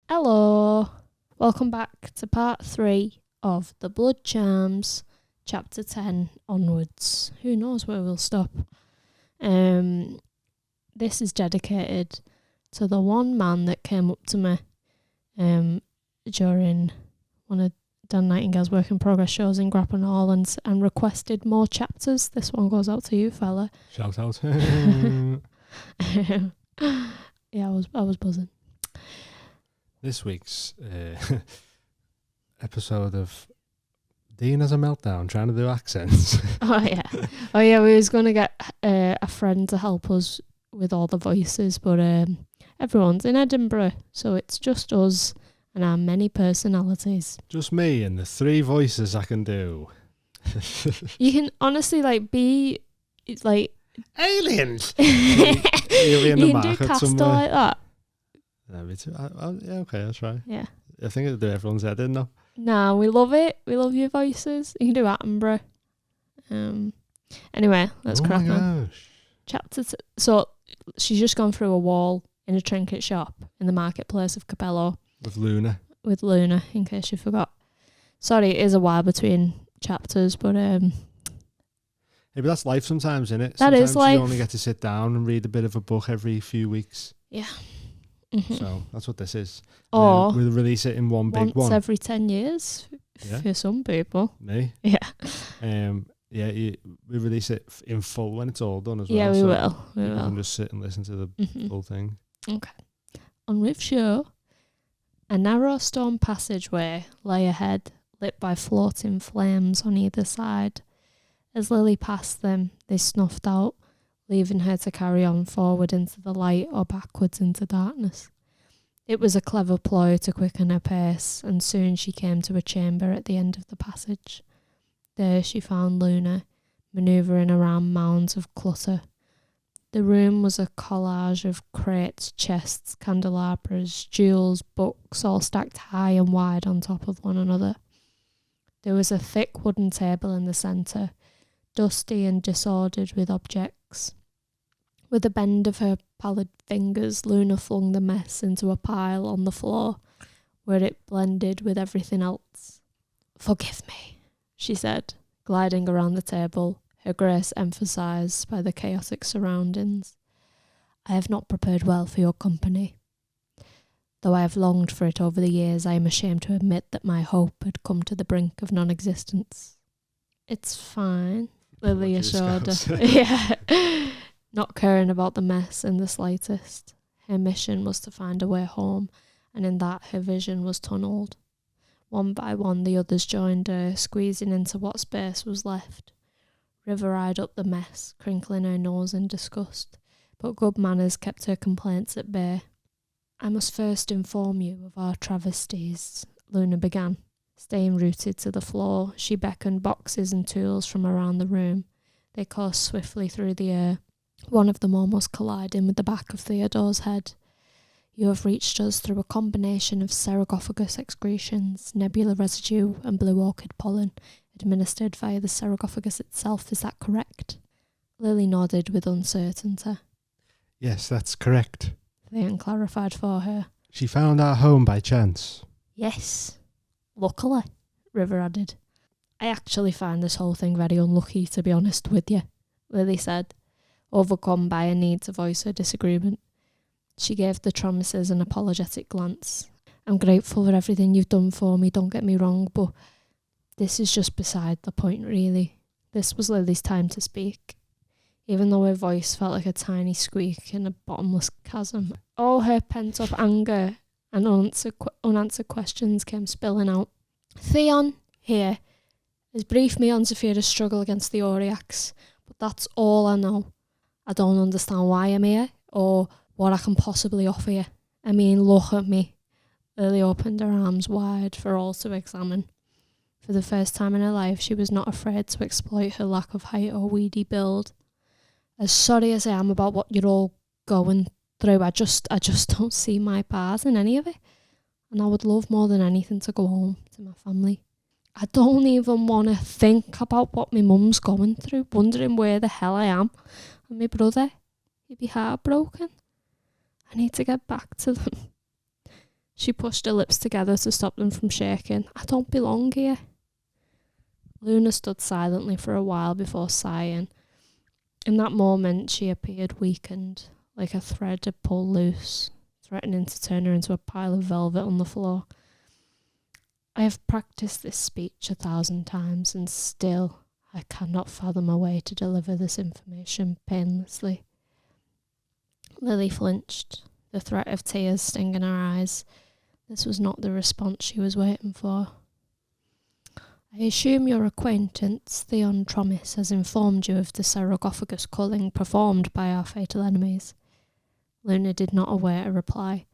Hello, welcome back to part 3 of the Blood Charms, chapter 10 onwards. Who knows where we'll stop. This is dedicated to the one man that came up to me during one of Dan Nightingale's work in progress shows in Grappan Hall and requested more chapters. This one goes out to you, fella. Shout out. Yeah, I was buzzing. This week's episode of Dean has a meltdown trying to do accents. Oh yeah, we was going to get a friend to help us with all the voices, but everyone's in Edinburgh, so it's just us and our many personalities. Just me and the 3 voices I can do. You can honestly be like aliens. Alien you can do Castor like that. Yeah, okay, I'll try. Yeah. I think it'll do everyone's head in though. Nah, we love it. We love your voices. You can do Attenborough. Anyway, let's crack on. Chapter so she's just gone through a wall in a trinket shop in the marketplace of Capello. With Luna, in case you forgot. Sorry, it is a while between chapters, but hey, but that's life sometimes, isn't it? That sometimes is life. You only get to sit down and read a bit of a book every few weeks. Yeah. Mm-hmm. So that's what this is. Or we'll release it in one big one. Once every 10 years for some people. Me? Yeah. We release it in full when it's all done as well. Yeah, we will. We you will. can just sit and listen to the full thing. Okay. On with show. A narrow stone passageway lay ahead, lit by floating flames on either side. As Lily passed them, they snuffed out, leaving her to carry on forward into the light or backwards into darkness. It was a clever ploy to quicken her pace, and soon she came to a chamber at the end of the passage. There she found Luna, manoeuvring around mounds of clutter. The room was a collage of crates, chests, candelabras, jewels, books, all stacked high and wide on top of one another. There was a thick wooden table in the centre, dusty and disordered with objects. With a bend of her pallid fingers, Luna flung the mess into a pile on the floor, where it blended with everything else. "Forgive me," she said, gliding around the table, her grace emphasised by the chaotic surroundings. "I have not prepared well for your company. Though I have longed for it over the years, I am ashamed to admit that my hope had come to the brink of non-existence." "It's fine," Lily assured her. Yeah. Not caring about the mess in the slightest. Her mission was to find a way home, and in that her vision was tunnelled. One by one the others joined her, squeezing into what space was left. River eyed up the mess, crinkling her nose in disgust, but good manners kept her complaints at bay. "I must first inform you of our travesties," Luna began. Staying rooted to the floor, she beckoned boxes and tools from around the room. They coursed swiftly through the air, one of them almost colliding with the back of Theodore's head. "You have reached us through a combination of sarcophagus excretions, nebula residue, and blue orchid pollen, administered via the sarcophagus itself. Is that correct?" Lily nodded with uncertainty. "Yes, that's correct." Theon clarified for her. "She found our home by chance." "Yes, luckily," River added. "I actually find this whole thing very unlucky, to be honest with you," Lily said, overcome by a need to voice her disagreement. She gave the Tromises an apologetic glance. "I'm grateful for everything you've done for me, don't get me wrong, but this is just beside the point, really." This was Lily's time to speak, even though her voice felt like a tiny squeak in a bottomless chasm. All her pent-up anger and unanswered questions came spilling out. "Theon, here, has briefed me on Zaphiria's struggle against the Oriax, but that's all I know. I don't understand why I'm here, or what I can possibly offer you. I mean, look at me." Lily opened her arms wide for all to examine. For the first time in her life, she was not afraid to exploit her lack of height or weedy build. "As sorry as I am about what you're all going through, I just don't see my part in any of it. And I would love more than anything to go home to my family. I don't even want to think about what my mum's going through, wondering where the hell I am. And my brother, he'd be heartbroken. I need to get back to them." She pushed her lips together to stop them from shaking. I don't belong here. Luna stood silently for a while before sighing. In that moment, she appeared weakened, like a thread had pulled loose, threatening to turn her into a pile of velvet on the floor. I have practiced this speech 1,000 times, and still I cannot fathom a way to deliver this information painlessly. Lily flinched, the threat of tears stinging her eyes. This was not the response she was waiting for. I assume your acquaintance, Theon Tromis, has informed you of the sarcophagus culling performed by our fatal enemies. Luna did not await a reply.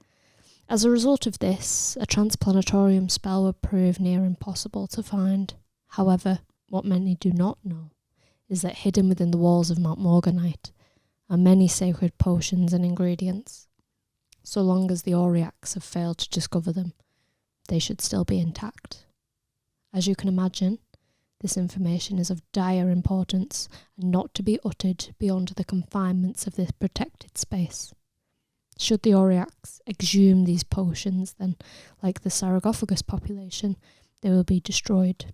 As a result of this, a transplanatorium spell would prove near impossible to find. However, what many do not know is that hidden within the walls of Mount Morganite are many sacred potions and ingredients. So long as the Oriax have failed to discover them, they should still be intact. As you can imagine, this information is of dire importance and not to be uttered beyond the confinements of this protected space. Should the Oriax exhume these potions, then, like the sarcophagus population, they will be destroyed.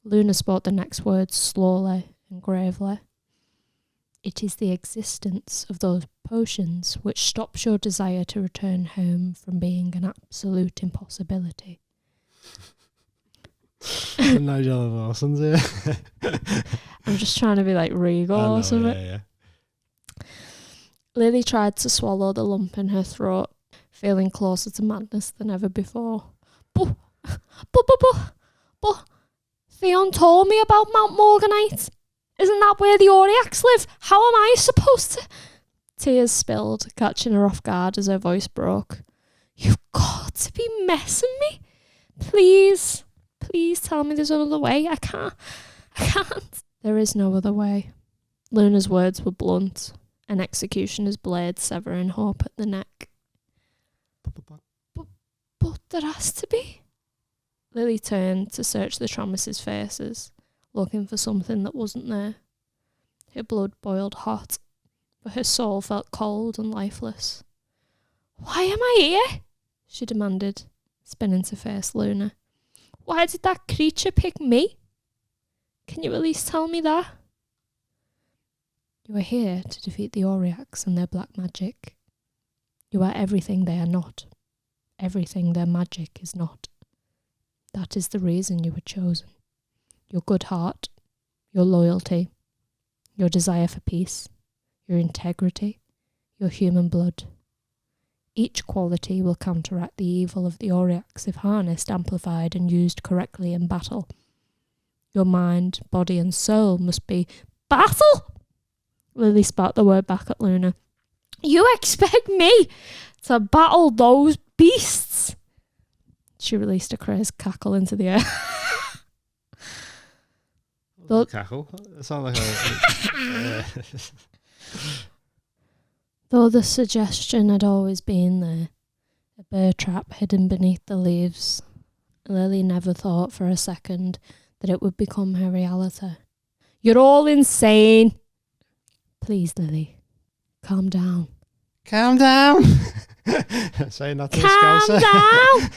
Luna spoke the next words slowly and gravely. It is the existence of those potions which stops your desire to return home from being an absolute impossibility. Nigel Lawson's here. I'm just trying to be like regal or something. Yeah. Lily tried to swallow the lump in her throat, feeling closer to madness than ever before. But, Theon told me about Mount Morganite. Isn't that where the Oriax live? How am I supposed to... Tears spilled, catching her off guard as her voice broke. You've got to be messing me. Please tell me there's another way. I can't. There is no other way. Luna's words were blunt, an executioner's blade severing hope at the neck. But there has to be. Lily turned to search the Tromises' faces, looking for something that wasn't there. Her blood boiled hot, but her soul felt cold and lifeless. Why am I here? She demanded, spinning to face Luna. Why did that creature pick me? Can you at least tell me that? You are here to defeat the Oriax and their black magic. You are everything they are not. Everything their magic is not. That is the reason you were chosen. Your good heart, your loyalty, your desire for peace, your integrity, your human blood. Each quality will counteract the evil of the Oriax if harnessed, amplified, and used correctly in battle. Your mind, body, and soul must be battle! Lily spat the word back at Luna. You expect me to battle those beasts? She released a crazed cackle into the air. Cackle? It sounds like Though the suggestion had always been there, a bear trap hidden beneath the leaves, Lily never thought for a second that it would become her reality. You're all insane! Please, Lily, calm down. Calm down! Say not to Calm down!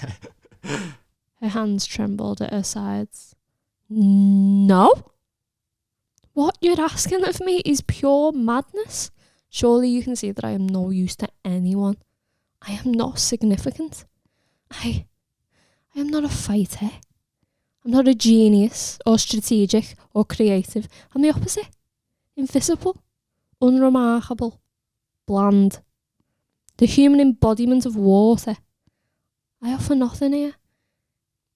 Her hands trembled at her sides. No? What you're asking of me is pure madness. Surely you can see that I am no use to anyone. I am not significant. I am not a fighter. I'm not a genius or strategic or creative. I'm the opposite. Invisible, unremarkable, bland. The human embodiment of water. I offer nothing here.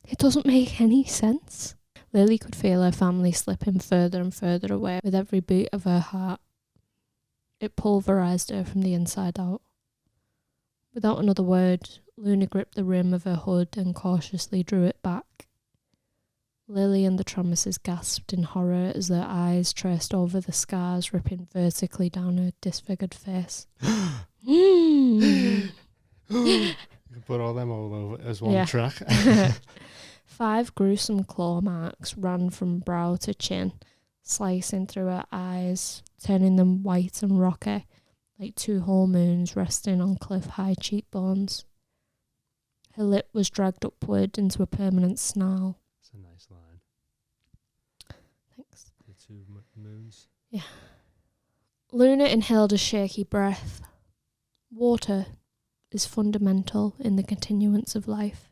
It doesn't make any sense. Lily could feel her family slipping further and further away with every beat of her heart. It pulverised her from the inside out. Without another word, Luna gripped the rim of her hood and cautiously drew it back. Lily and the Tromises gasped in horror as their eyes traced over the scars ripping vertically down her disfigured face. You can put all them all over as one track. 5 gruesome claw marks ran from brow to chin, slicing through her eyes, turning them white and rocky, like 2 whole moons resting on cliff-high cheekbones. Her lip was dragged upward into a permanent snarl. That's a nice line. Thanks. The two moons. Yeah. Luna inhaled a shaky breath. Water is fundamental in the continuance of life.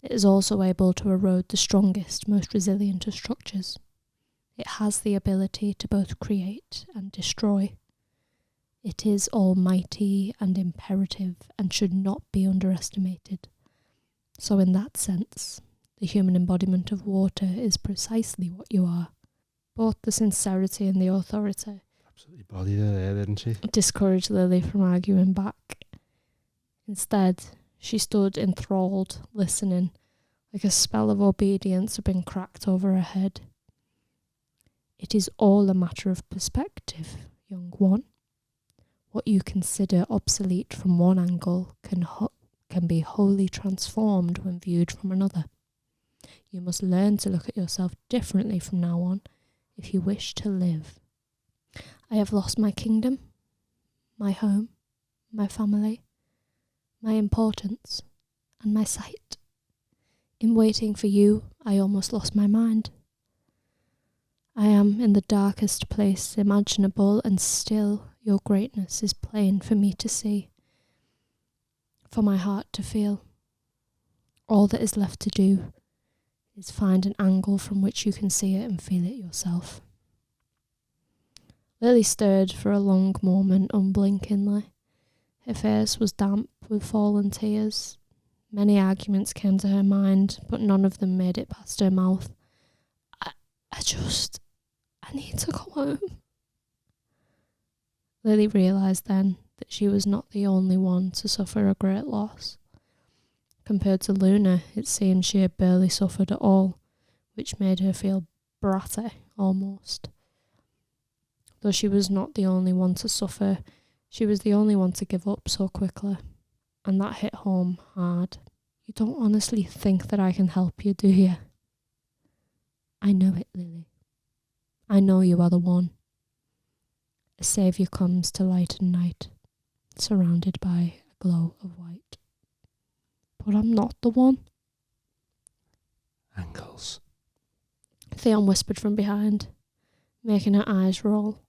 It is also able to erode the strongest, most resilient of structures. It has the ability to both create and destroy. It is almighty and imperative and should not be underestimated. So in that sense, the human embodiment of water is precisely what you are. Both the sincerity and the authority Absolutely bodied her there, didn't she? discouraged Lily from arguing back. Instead, she stood enthralled, listening, like a spell of obedience had been cracked over her head. It is all a matter of perspective, young one. What you consider obsolete from one angle can be wholly transformed when viewed from another. You must learn to look at yourself differently from now on if you wish to live. I have lost my kingdom, my home, my family, my importance, and my sight. In waiting for you, I almost lost my mind. I am in the darkest place imaginable, and still your greatness is plain for me to see, for my heart to feel. All that is left to do is find an angle from which you can see it and feel it yourself. Lily stirred for a long moment unblinkingly. Her face was damp with fallen tears. Many arguments came to her mind, but none of them made it past her mouth. I need to go home. Lily realised then that she was not the only one to suffer a great loss. Compared to Luna, it seemed she had barely suffered at all, which made her feel bratty, almost. Though she was not the only one to suffer, she was the only one to give up so quickly. And that hit home hard. You don't honestly think that I can help you, do you? I know it, Lily. I know you are the one. A saviour comes to lighten night, surrounded by a glow of white. But I'm not the one. Angles. Theon whispered from behind, making her eyes roll.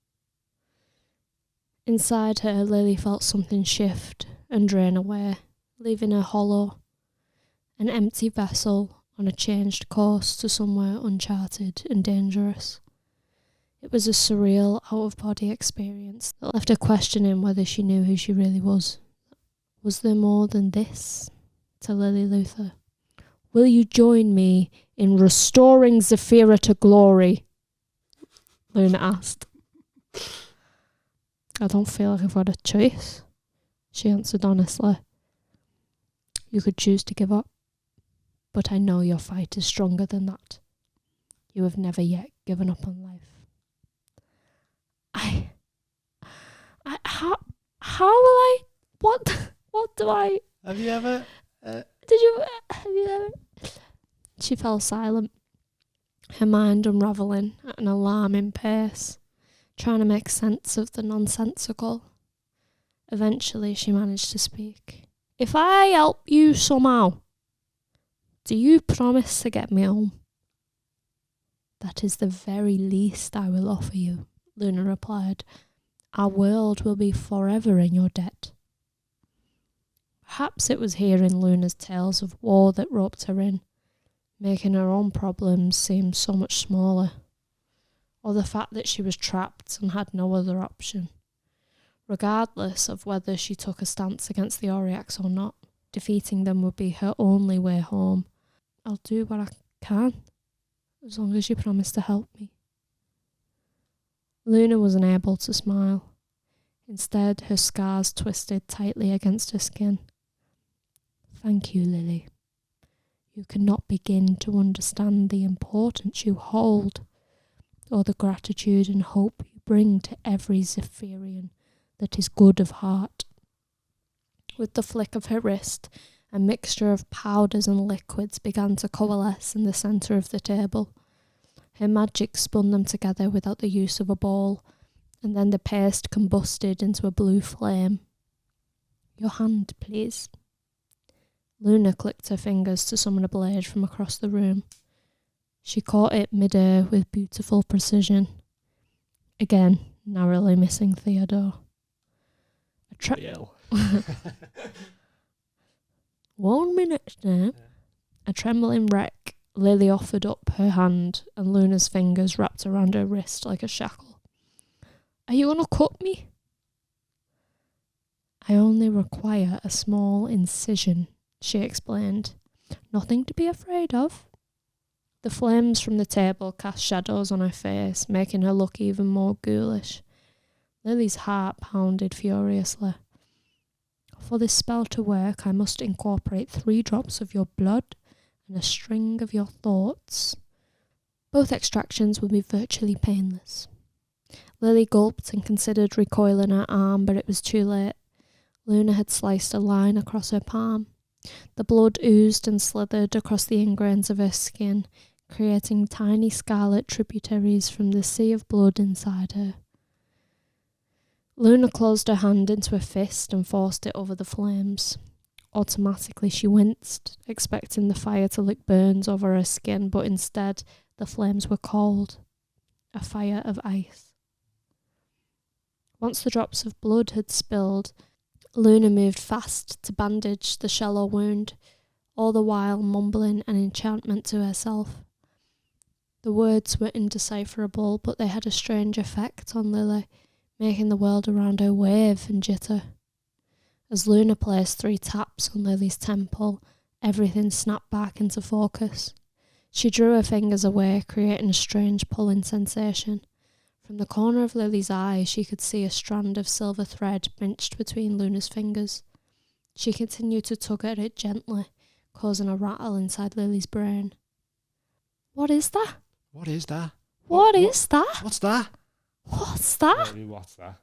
Inside her, Lily felt something shift and drain away, leaving her hollow, an empty vessel on a changed course to somewhere uncharted and dangerous. It was a surreal, out-of-body experience that left her questioning whether she knew who she really was. Was there more than this to Lily Luther? Will you join me in restoring Zaphira to glory? Luna asked. I don't feel like I've got a choice, she answered honestly. You could choose to give up, but I know your fight is stronger than that. You have never yet given up on life. How will I? What do I? Have you ever? Have you ever? She fell silent, her mind unravelling at an alarming pace, trying to make sense of the nonsensical. Eventually she managed to speak. If I help you somehow, do you promise to get me home? That is the very least I will offer you, Luna replied. Our world will be forever in your debt. Perhaps it was hearing Luna's tales of war that roped her in, making her own problems seem so much smaller, or the fact that she was trapped and had no other option. Regardless of whether she took a stance against the Oriax or not, defeating them would be her only way home. I'll do what I can, as long as you promise to help me. Luna was unable to smile. Instead, her scars twisted tightly against her skin. Thank you, Lily. You cannot begin to understand the importance you hold, or the gratitude and hope you bring to every Zaphirian that is good of heart. With the flick of her wrist, a mixture of powders and liquids began to coalesce in the centre of the table. Her magic spun them together without the use of a ball, and then the paste combusted into a blue flame. Your hand, please. Luna clicked her fingers to summon a blade from across the room. She caught it mid-air with beautiful precision. Again, narrowly missing Theodore. One minute now. A trembling wreck, Lily offered up her hand and Luna's fingers wrapped around her wrist like a shackle. Are you going to cut me? I only require a small incision, she explained. Nothing to be afraid of. The flames from the table cast shadows on her face, making her look even more ghoulish. Lily's heart pounded furiously. For this spell to work, I must incorporate 3 drops of your blood and a string of your thoughts. Both extractions will be virtually painless. Lily gulped and considered recoiling her arm, but it was too late. Luna had sliced a line across her palm. The blood oozed and slithered across the ingrains of her skin, creating tiny scarlet tributaries from the sea of blood inside her. Luna closed her hand into a fist and forced it over the flames. Automatically she winced, expecting the fire to lick burns over her skin, but instead the flames were cold, a fire of ice. Once the drops of blood had spilled, Luna moved fast to bandage the shallow wound, all the while mumbling an enchantment to herself. The words were indecipherable, but they had a strange effect on Lily, making the world around her wave and jitter. As Luna placed 3 taps on Lily's temple, everything snapped back into focus. She drew her fingers away, creating a strange pulling sensation. From the corner of Lily's eye, she could see a strand of silver thread pinched between Luna's fingers. She continued to tug at it gently, causing a rattle inside Lily's brain. What is that? What is that? What is that? What's that? What's that? What's that?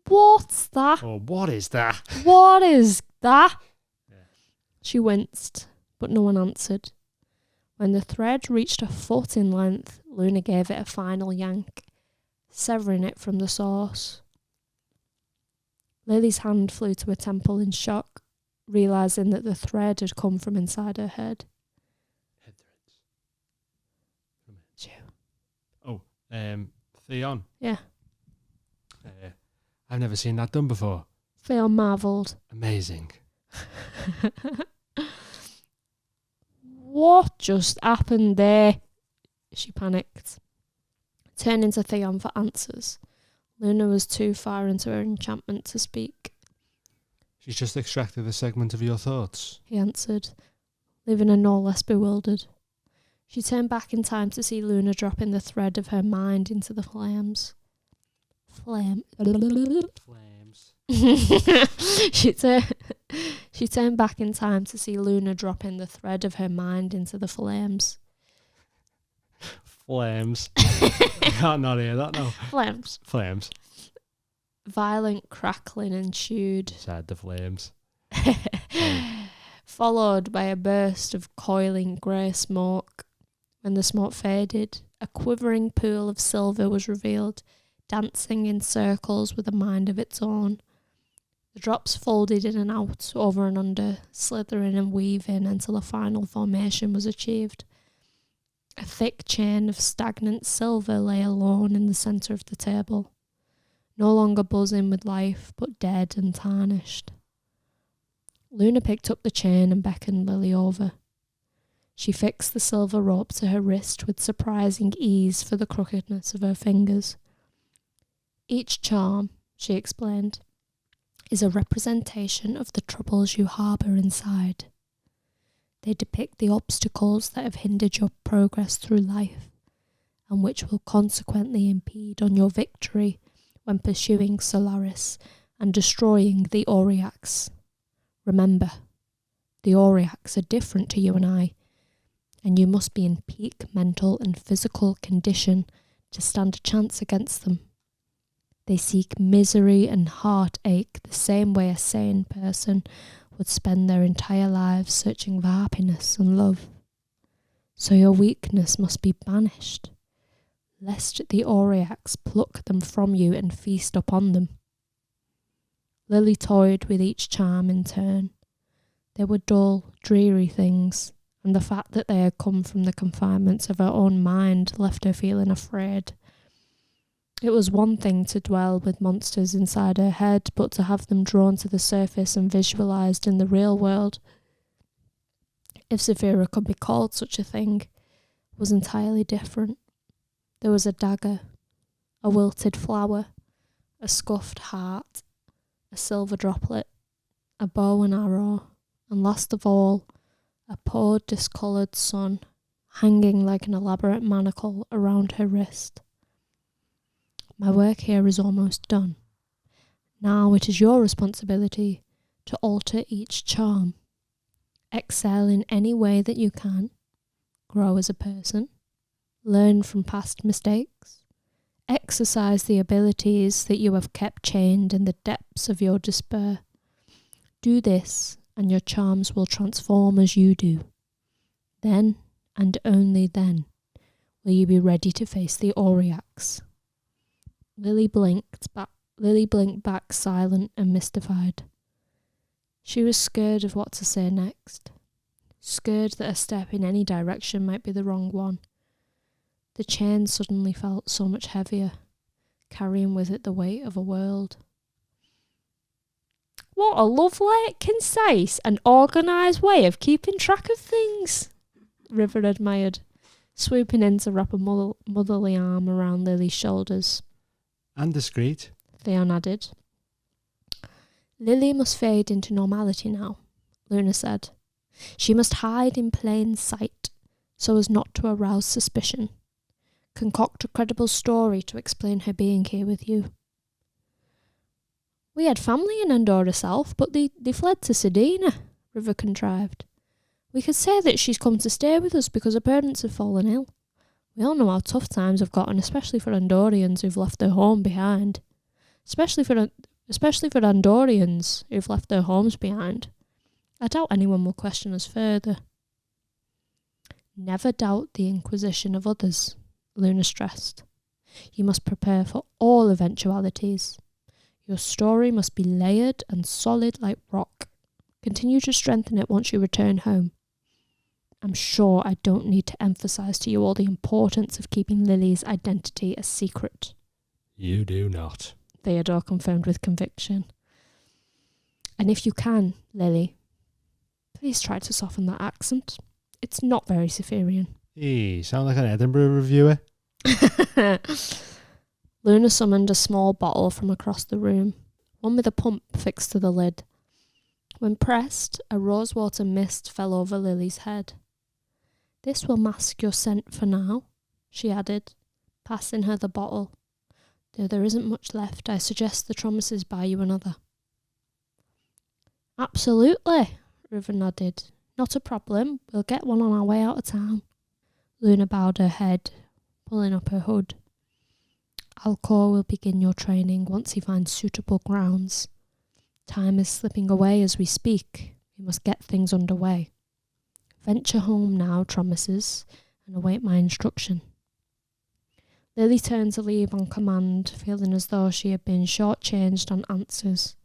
What's that? Oh, what is that? What is that? Yeah. She winced, but no one answered. When the thread reached a foot in length, Luna gave it a final yank, severing it from the source. Lily's hand flew to her temple in shock, realising that the thread had come from inside her head. Head threads. Theon. Yeah. I've never seen that done before. Theon marvelled. Amazing. What just happened there? She panicked. Turning to Theon for answers, Luna was too far into her enchantment to speak. She's just extracted a segment of your thoughts, he answered, leaving her no less bewildered. She turned back in time to see Luna dropping the thread of her mind into the flames. Flames. She turned back in time to see Luna dropping the thread of her mind into the flames. Flames. I can't not hear that now. Flames. Violent crackling ensued. Inside the flames. Followed by a burst of coiling grey smoke. When the smoke faded, a quivering pool of silver was revealed, dancing in circles with a mind of its own. The drops folded in and out, over and under, slithering and weaving until a final formation was achieved. A thick chain of stagnant silver lay alone in the centre of the table, no longer buzzing with life, but dead and tarnished. Luna picked up the chain and beckoned Lily over. She fixed the silver rope to her wrist with surprising ease for the crookedness of her fingers. Each charm, she explained, is a representation of the troubles you harbour inside. They depict the obstacles that have hindered your progress through life, and which will consequently impede on your victory when pursuing Solaris and destroying the Oriax. Remember, the Oriax are different to you and I, and you must be in peak mental and physical condition to stand a chance against them. They seek misery and heartache the same way a sane person would spend their entire lives searching for happiness and love. So your weakness must be banished, lest the Oriax pluck them from you and feast upon them. Lily toyed with each charm in turn. They were dull, dreary things, and the fact that they had come from the confinements of her own mind left her feeling afraid. It was one thing to dwell with monsters inside her head, but to have them drawn to the surface and visualised in the real world, if Zaphira could be called such a thing, was entirely different. There was a dagger, a wilted flower, a scuffed heart, a silver droplet, a bow and arrow, and last of all, a poor discoloured sun hanging like an elaborate manacle around her wrist. My work here is almost done. Now it is your responsibility to alter each charm. Excel in any way that you can. Grow as a person. Learn from past mistakes. Exercise the abilities that you have kept chained in the depths of your despair. Do this, and your charms will transform as you do. Then, and only then, will you be ready to face the Oriax. Lily blinked back silent and mystified. She was scared of what to say next. Scared that a step in any direction might be the wrong one. The chain suddenly felt so much heavier, carrying with it the weight of a world. What a lovely, concise and organised way of keeping track of things, River admired, swooping in to wrap a motherly arm around Lily's shoulders. And discreet, Theon added. Lily must fade into normality now, Luna said. She must hide in plain sight, so as not to arouse suspicion. Concoct a credible story to explain her being here with you. We had family in Andorra South, but they fled to Sedina, River contrived. We could say that she's come to stay with us because her parents have fallen ill. We all know how tough times have gotten, especially for Andorians who've left their home behind. Especially for Andorians who've left their homes behind. I doubt anyone will question us further. Never doubt the inquisition of others, Luna stressed. You must prepare for all eventualities. Your story must be layered and solid like rock. Continue to strengthen it once you return home. I'm sure I don't need to emphasise to you all the importance of keeping Lily's identity a secret. You do not, Theodore confirmed with conviction. And if you can, Lily, please try to soften that accent. It's not very Zaphirian. You sound like an Edinburgh reviewer. Luna summoned a small bottle from across the room, one with a pump fixed to the lid. When pressed, a rosewater mist fell over Lily's head. This will mask your scent for now, she added, passing her the bottle. Though there isn't much left, I suggest the Thomases buy you another. Absolutely, River nodded. Not a problem, we'll get one on our way out of town. Luna bowed her head, pulling up her hood. Alcor will begin your training once he finds suitable grounds. Time is slipping away as we speak. We must get things underway. Venture home now, Thomases, and await my instruction. Lily turned to leave on command, feeling as though she had been shortchanged on answers.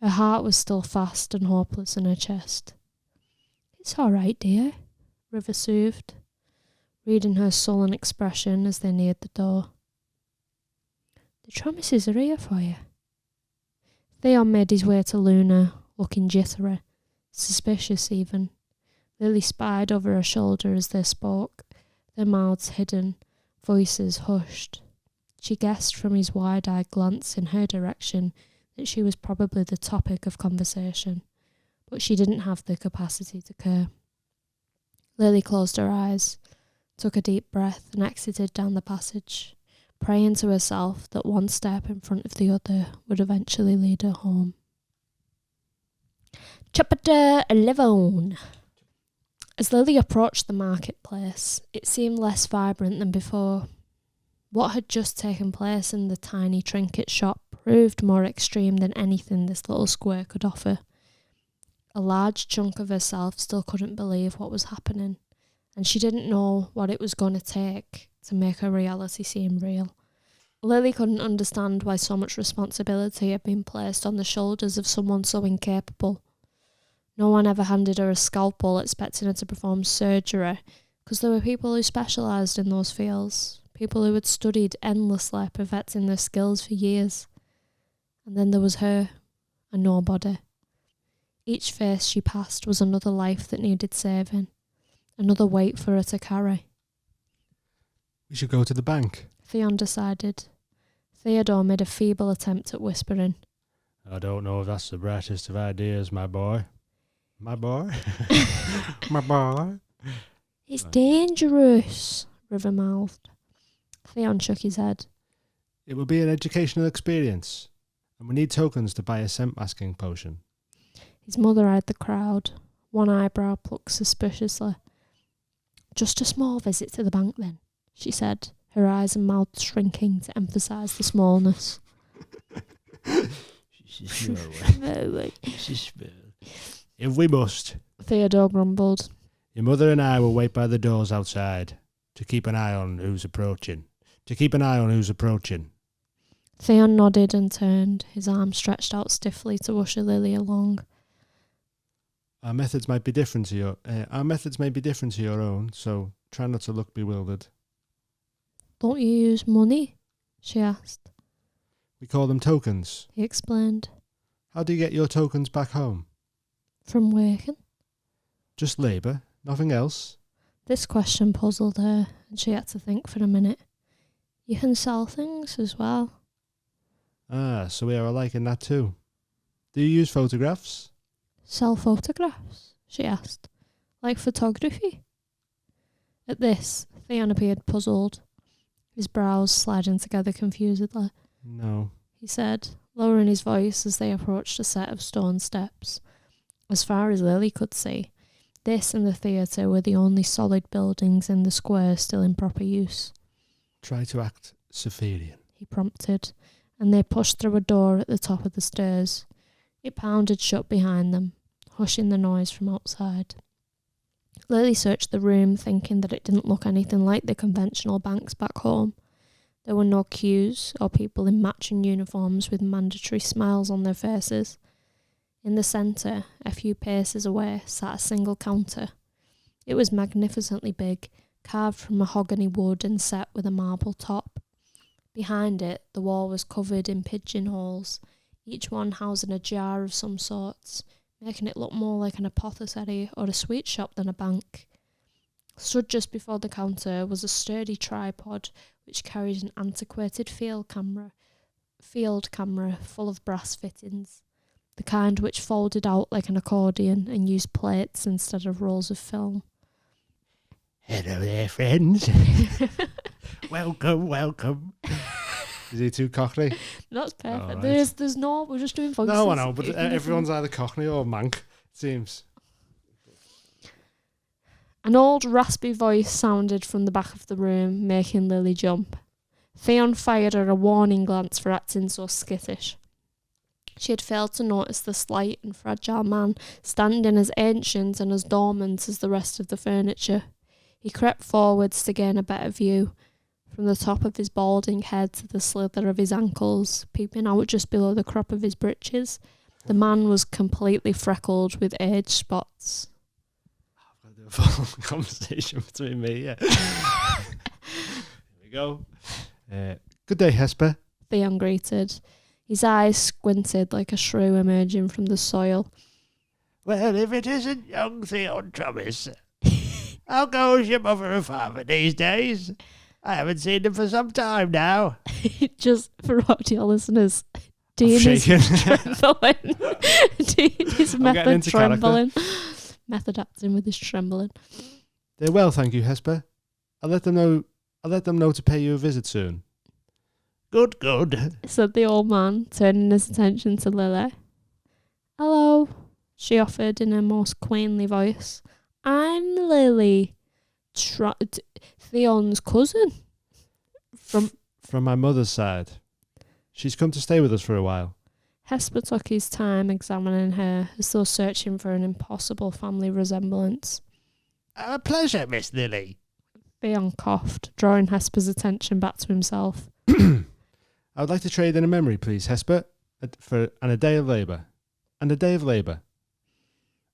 Her heart was still fast and hopeless in her chest. It's all right, dear, River soothed, reading her sullen expression as they neared the door. The Thomases are here for you. Theon made his way to Luna, looking jittery, suspicious even. Lily spied over her shoulder as they spoke, their mouths hidden, voices hushed. She guessed from his wide-eyed glance in her direction that she was probably the topic of conversation, but she didn't have the capacity to care. Lily closed her eyes, took a deep breath and exited down the passage, praying to herself that one step in front of the other would eventually lead her home. Chapter 11. As Lily approached the marketplace, it seemed less vibrant than before. What had just taken place in the tiny trinket shop proved more extreme than anything this little square could offer. A large chunk of herself still couldn't believe what was happening, and she didn't know what it was going to take to make her reality seem real. Lily couldn't understand why so much responsibility had been placed on the shoulders of someone so incapable. No one ever handed her a scalpel expecting her to perform surgery, because there were people who specialised in those fields, people who had studied endlessly, perfecting their skills for years. And then there was her, a nobody. Each face she passed was another life that needed saving, another weight for her to carry. We should go to the bank, Theon decided. Theodore made a feeble attempt at whispering. I don't know if that's the brightest of ideas, my boy. My boy? My boy? It's dangerous, River mouthed. Theon shook his head. It will be an educational experience, and we need tokens to buy a scent-masking potion. His mother eyed the crowd, one eyebrow plucked suspiciously. Just a small visit to the bank then, she said, her eyes and mouth shrinking to emphasise the smallness. If we must, Theodore grumbled. Your mother and I will wait by the doors outside to keep an eye on who's approaching. Theon nodded and turned, his arm stretched out stiffly to usher Lily along. Our methods may be different to your own, so try not to look bewildered. Don't you use money? She asked. We call them tokens, He explained. How do you get your tokens back home? From working? Just labour, nothing else? This question puzzled her, and she had to think for a minute. You can sell things as well. Ah, so we are alike in that too. Do you use photographs? Sell photographs? She asked. Like photography? At this, Theon appeared puzzled, his brows sliding together confusedly. No, he said, lowering his voice as they approached a set of stone steps. As far as Lily could see, this and the theatre were the only solid buildings in the square still in proper use. Try to act Zaphirian, he prompted, and they pushed through a door at the top of the stairs. It pounded shut behind them, hushing the noise from outside. Lily searched the room, thinking that it didn't look anything like the conventional banks back home. There were no queues or people in matching uniforms with mandatory smiles on their faces. In the centre, a few paces away, sat a single counter. It was magnificently big, carved from mahogany wood and set with a marble top. Behind it, the wall was covered in pigeonholes, each one housing a jar of some sorts, making it look more like an apothecary or a sweet shop than a bank. Stood just before the counter was a sturdy tripod which carried an antiquated field camera full of brass fittings, the kind which folded out like an accordion and used plates instead of rolls of film. Hello there, friends. Welcome. Is he too cockney? That's perfect. Oh, right. There's no, we're just doing voices. No, I know, but everyone's either cockney or mank, it seems. An old raspy voice sounded from the back of the room, making Lily jump. Theon fired her a warning glance for acting so skittish. She had failed to notice the slight and fragile man standing as ancient and as dormant as the rest of the furniture. He crept forwards to gain a better view, from the top of his balding head to the slither of his ankles, peeping out just below the crop of his breeches. The man was completely freckled with age spots. I've got to do a full conversation between me, yeah. Here we go. Good day, Hesper. Theon greeted. His eyes squinted like a shrew emerging from the soil. Well, if it isn't young Theon Thomas. How goes your mother and father these days? I haven't seen them for some time now. Just for audio listeners, Dean is trembling. Dean is method trembling. Method acting with his trembling. They're well, thank you, Hesper. I'll let them know to pay you a visit soon. Good, said the old man, turning his attention to Lily. Hello, she offered in her most queenly voice. I'm Lily, Theon's cousin. From my mother's side. She's come to stay with us for a while. Hesper took his time examining her, as though searching for an impossible family resemblance. A pleasure, Miss Lily. Theon coughed, drawing Hesper's attention back to himself. I would like to trade in a memory, please, Hesper, and a day of labour.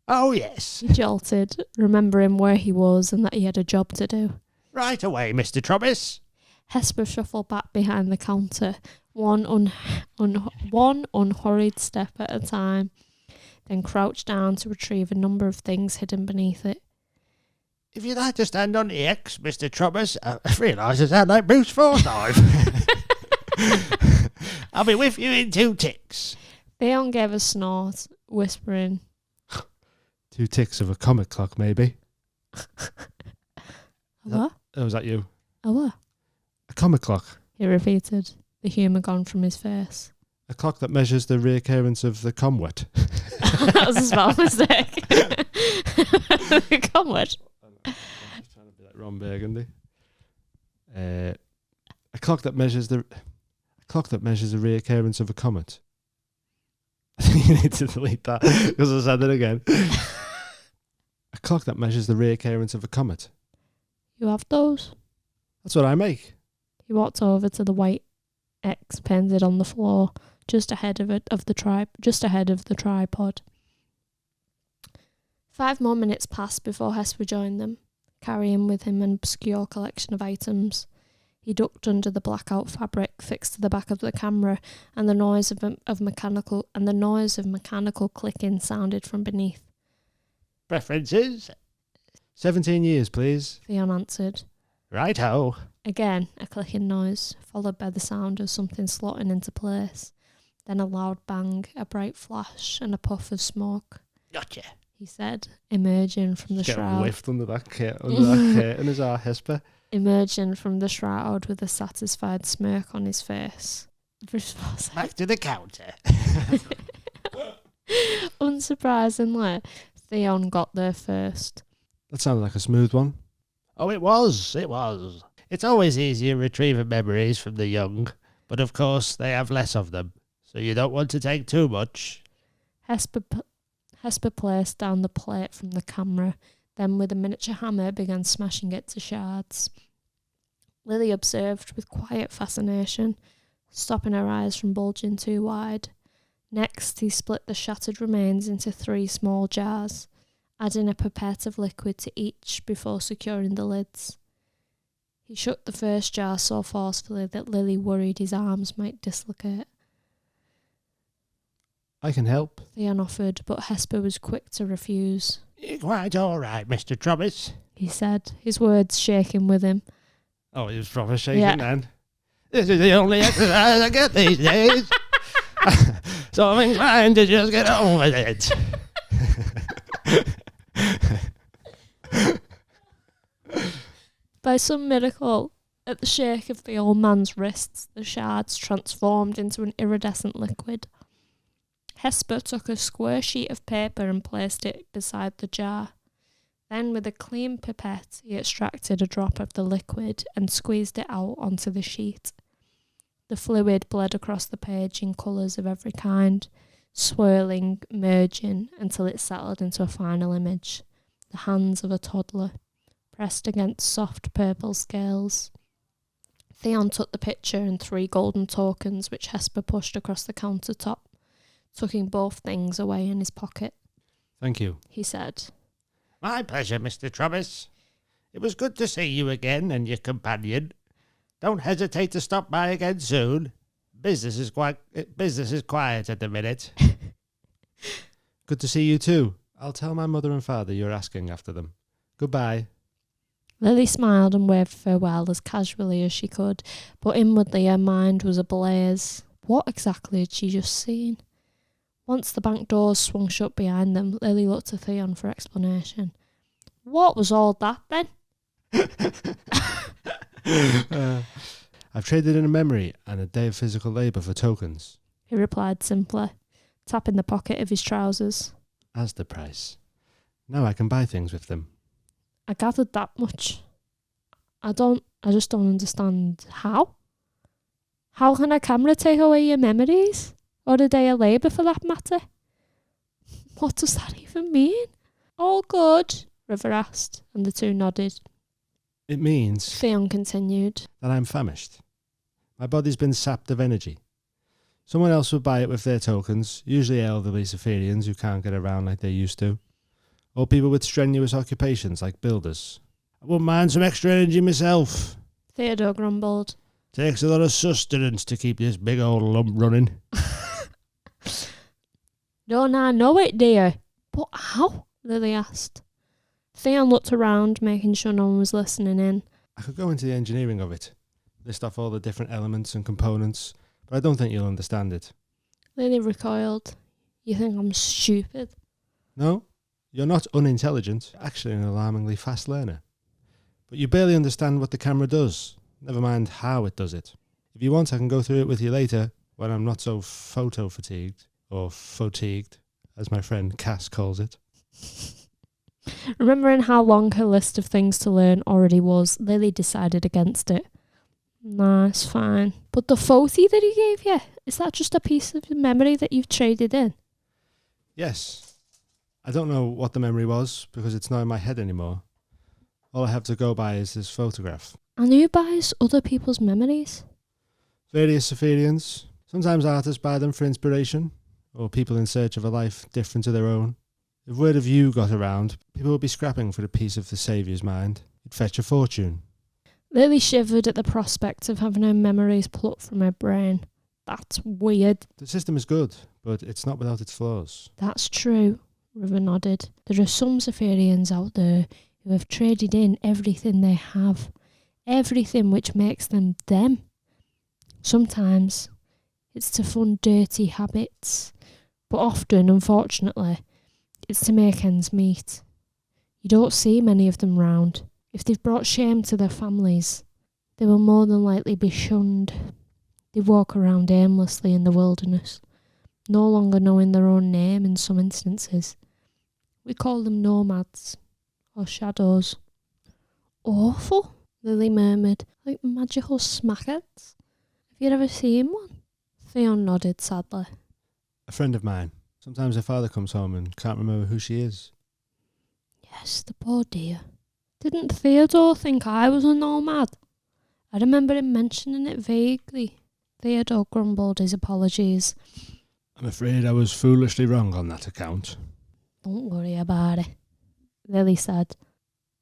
Oh, yes. He jolted, remembering where he was and that he had a job to do. Right away, Mr. Trubbis. Hesper shuffled back behind the counter, one unhurried step at a time, then crouched down to retrieve a number of things hidden beneath it. If you'd like to stand on the X, Mr. Trubbis, I realise I sound like Bruce Forsyth. I'll be with you in 2 ticks. Theon gave a snort, whispering, 2 ticks of a comet clock, maybe. "What? Oh, was that you? A what?" A comet clock. He repeated, the humour gone from his face. A clock that measures the reoccurrence of the comet. That was a spell mistake. Come with. I'm just trying to be like Ron Burgundy. A clock that measures the reoccurrence of a comet. You need to delete that because I said it again. A clock that measures the reoccurrence of a comet. You have those? That's what I make. He walked over to the white X painted on the floor, just ahead of the tripod. 5 more minutes passed before Hesper joined them, carrying with him an obscure collection of items. He ducked under the blackout fabric fixed to the back of the camera, and the noise of mechanical clicking sounded from beneath. Preferences? 17 years, please. Theon answered. Right-ho. Again, a clicking noise, followed by the sound of something slotting into place. Then a loud bang, a bright flash, and a puff of smoke. Gotcha. He said, emerging from the Get shroud. whiffed under that curtain is our Hesper. Emerging from the shroud with a satisfied smirk on his face. Back to the counter. Unsurprisingly, Theon got there first. That sounded like a smooth one. Oh, it was. It's always easier retrieving memories from the young, but of course they have less of them, so you don't want to take too much. Hesper placed down the plate from the camera, then with a miniature hammer began smashing it to shards. Lily observed with quiet fascination, stopping her eyes from bulging too wide. Next, he split the shattered remains into 3 small jars, adding a pipette of liquid to each before securing the lids. He shut the first jar so forcefully that Lily worried his arms might dislocate. I can help. Theon offered, but Hesper was quick to refuse. You're quite all right, Mr. Trubbis. He said, his words shaking with him. Oh, he was proper shaking then. This is the only exercise I get these days. So I'm inclined to just get on with it. By some miracle, at the shake of the old man's wrists, the shards transformed into an iridescent liquid. Hesper took a square sheet of paper and placed it beside the jar. Then, with a clean pipette, he extracted a drop of the liquid and squeezed it out onto the sheet. The fluid bled across the page in colours of every kind, swirling, merging, until it settled into a final image. The hands of a toddler, pressed against soft purple scales. Theon took the picture and 3 golden tokens which Hesper pushed across the countertop, tucking both things away in his pocket. Thank you, He said. My pleasure, Mr. Trubbis. It was good to see you again and your companion. Don't hesitate to stop by again soon. Business is quiet at the minute. Good to see you too. I'll tell my mother and father you're asking after them. Goodbye. Lily smiled and waved farewell as casually as she could, but inwardly her mind was ablaze. What exactly had she just seen? Once the bank doors swung shut behind them, Lily looked to Theon for explanation. What was all that then? I've traded in a memory and a day of physical labour for tokens. He replied simply, tapping the pocket of his trousers. As the price. Now I can buy things with them. I gathered that much. I just don't understand. How? How can a camera take away your memories? Or a day of labour for that matter? What does that even mean? All good, River asked, and the 2 nodded. It means Theon continued. that I'm famished. My body's been sapped of energy. Someone else would buy it with their tokens, usually elderly Zaphirians who can't get around like they used to. Or people with strenuous occupations like builders. I wouldn't mind some extra energy myself. Theodore grumbled. Takes a lot of sustenance to keep this big old lump running. Don't I know it, dear? But how? Lily asked. Theon looked around, making sure no one was listening in. I could go into the engineering of it, list off all the different elements and components, but I don't think you'll understand it. Lily recoiled. You think I'm stupid? No, you're not unintelligent, you're actually an alarmingly fast learner. But you barely understand what the camera does, never mind how it does it. If you want, I can go through it with you later, when I'm not so photo-fatigued, or fatigued, as my friend Cass calls it. Remembering how long her list of things to learn already was, Lily decided against it. Nah, it's fine. But the photo that he gave you, is that just a piece of memory that you've traded in? Yes. I don't know what the memory was, because it's not in my head anymore. All I have to go by is this photograph. And who buys other people's memories? Various Zaphirians. Sometimes artists buy them for inspiration, or people in search of a life different to their own. If word of you got around, people would be scrapping for a piece of the saviour's mind. It'd fetch a fortune. Lily shivered at the prospect of having her memories plucked from her brain. That's weird. The system is good, but it's not without its flaws. That's true, River nodded. There are some Zaphirians out there who have traded in everything they have. Everything which makes them them. Sometimes it's to fund dirty habits, but often, unfortunately, it's to make ends meet. You don't see many of them round. If they've brought shame to their families, they will more than likely be shunned. They walk around aimlessly in the wilderness, no longer knowing their own name in some instances. We call them nomads, or shadows. Awful, Lily murmured, like magical smackheads. Have you ever seen one? Theon nodded sadly. A friend of mine. Sometimes her father comes home and can't remember who she is. Yes, the poor dear. Didn't Theodore think I was a nomad? I remember him mentioning it vaguely. Theodore grumbled his apologies. I'm afraid I was foolishly wrong on that account. Don't worry about it, Lily said.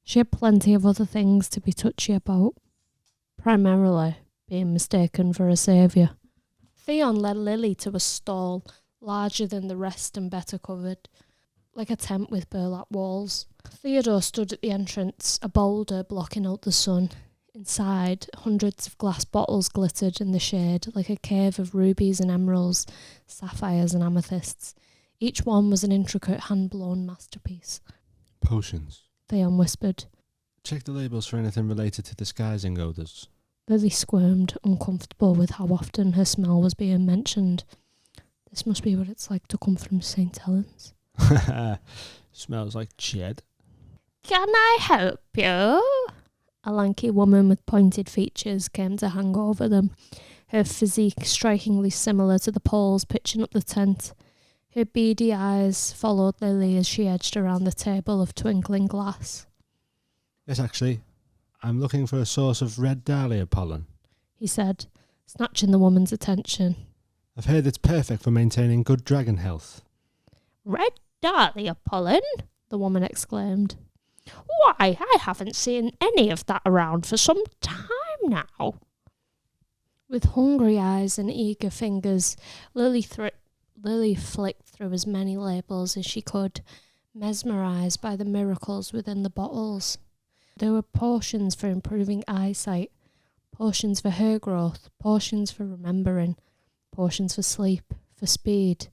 She had plenty of other things to be touchy about. Primarily being mistaken for a saviour. Theon led Lily to a stall, larger than the rest and better covered, like a tent with burlap walls. Theodore stood at the entrance, a boulder blocking out the sun. Inside, hundreds of glass bottles glittered in the shade, like a cave of rubies and emeralds, sapphires and amethysts. Each one was an intricate hand-blown masterpiece. Potions. Theon whispered. Check the labels for anything related to disguising odours. Lily squirmed, uncomfortable with how often her smell was being mentioned. This must be what it's like to come from St. Helens. Smells like ched. Can I help you? A lanky woman with pointed features came to hang over them, her physique strikingly similar to the poles pitching up the tent. Her beady eyes followed Lily as she edged around the table of twinkling glass. Yes, actually, I'm looking for a source of red dahlia pollen, he said, snatching the woman's attention. I've heard it's perfect for maintaining good dragon health. Red dahlia pollen? The woman exclaimed. Why, I haven't seen any of that around for some time now. With hungry eyes and eager fingers, Lily flicked through as many labels as she could, mesmerised by the miracles within the bottles. There were potions for improving eyesight, potions for hair growth, potions for remembering, potions for sleep, for speed.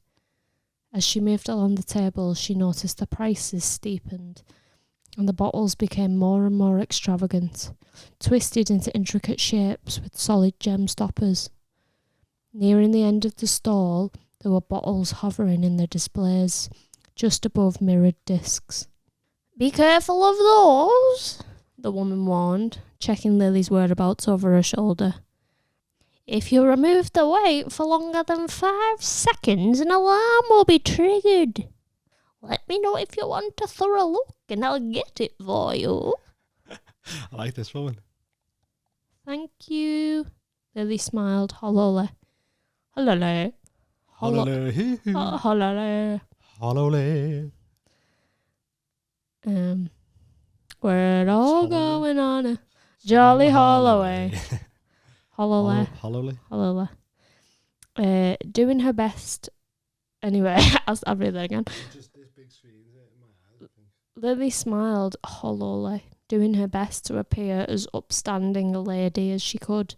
As she moved along the table, she noticed the prices steepened, and the bottles became more and more extravagant, twisted into intricate shapes with solid gem stoppers. Nearing the end of the stall, there were bottles hovering in the displays, just above mirrored discs. Be careful of those, the woman warned, checking Lily's whereabouts over her shoulder. If you remove the weight for longer than 5 seconds, an alarm will be triggered. Let me know if you want a thorough look and I'll get it for you. I like this woman. Thank you. Lily smiled hollowly. Hollowly. Hollowly. Hollowly. Hollowly. We're all going on a jolly holiday. Holloway. Doing her best. Anyway, I'll read that again. Just this big screen, isn't it, in my eyes, I think. Lily smiled hollowly, doing her best to appear as upstanding a lady as she could.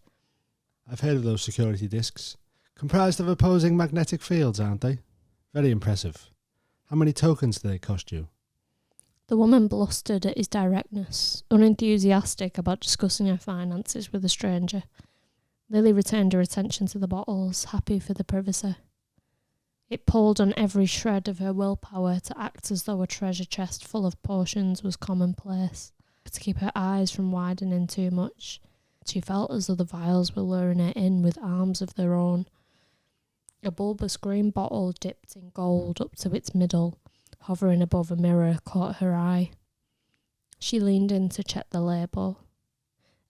I've heard of those security discs. Comprised of opposing magnetic fields, aren't they? Very impressive. How many tokens do they cost you? The woman blustered at his directness, unenthusiastic about discussing her finances with a stranger. Lily returned her attention to the bottles, happy for the privacy. It pulled on every shred of her willpower to act as though a treasure chest full of potions was commonplace, to keep her eyes from widening too much. She felt as though the vials were luring her in with arms of their own. A bulbous green bottle dipped in gold up to its middle, hovering above a mirror, caught her eye. She leaned in to check the label.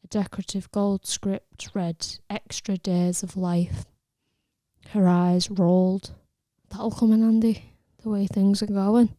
A decorative gold script read, "Extra days of life." Her eyes rolled. That'll come in handy, the way things are going.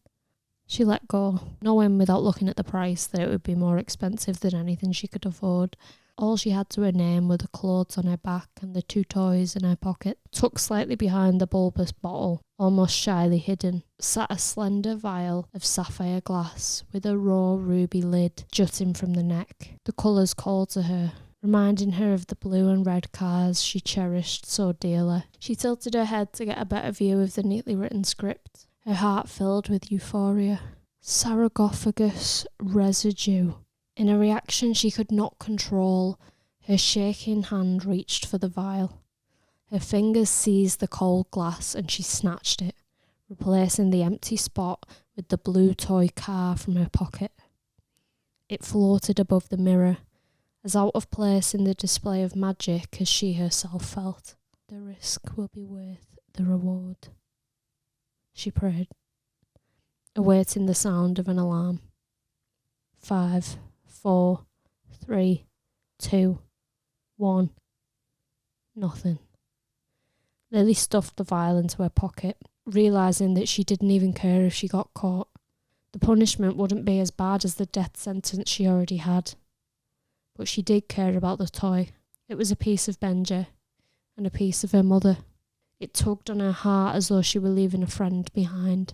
She let go, knowing without looking at the price that it would be more expensive than anything she could afford. All she had to her name were the clothes on her back and the 2 toys in her pocket. Tucked slightly behind the bulbous bottle, almost shyly hidden, sat a slender vial of sapphire glass with a raw ruby lid jutting from the neck. The colours called to her, reminding her of the blue and red cars she cherished so dearly. She tilted her head to get a better view of the neatly written script, her heart filled with euphoria. Sarcophagus residue. In a reaction she could not control, her shaking hand reached for the vial. Her fingers seized the cold glass and she snatched it, replacing the empty spot with the blue toy car from her pocket. It floated above the mirror, as out of place in the display of magic as she herself felt. The risk will be worth the reward, she prayed, awaiting the sound of an alarm. 5, 4, 3, 2, 1. Nothing. Lily stuffed the vial into her pocket, realising that she didn't even care if she got caught. The punishment wouldn't be as bad as the death sentence she already had. But she did care about the toy. It was a piece of Benja, and a piece of her mother. It tugged on her heart as though she were leaving a friend behind.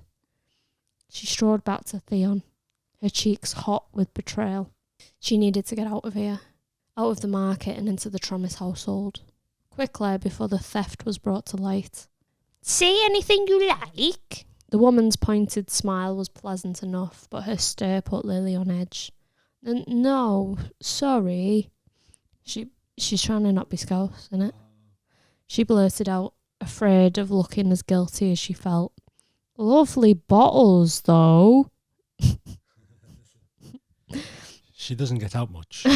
She strode back to Theon, her cheeks hot with betrayal. She needed to get out of here, out of the market and into the Thomas household, quickly before the theft was brought to light. "Say anything you like." The woman's pointed smile was pleasant enough, but her stare put Lily on edge. No, sorry. She's trying to not be scouse, innit? She blurted out, afraid of looking as guilty as she felt. "Lovely bottles, though." She doesn't get out much.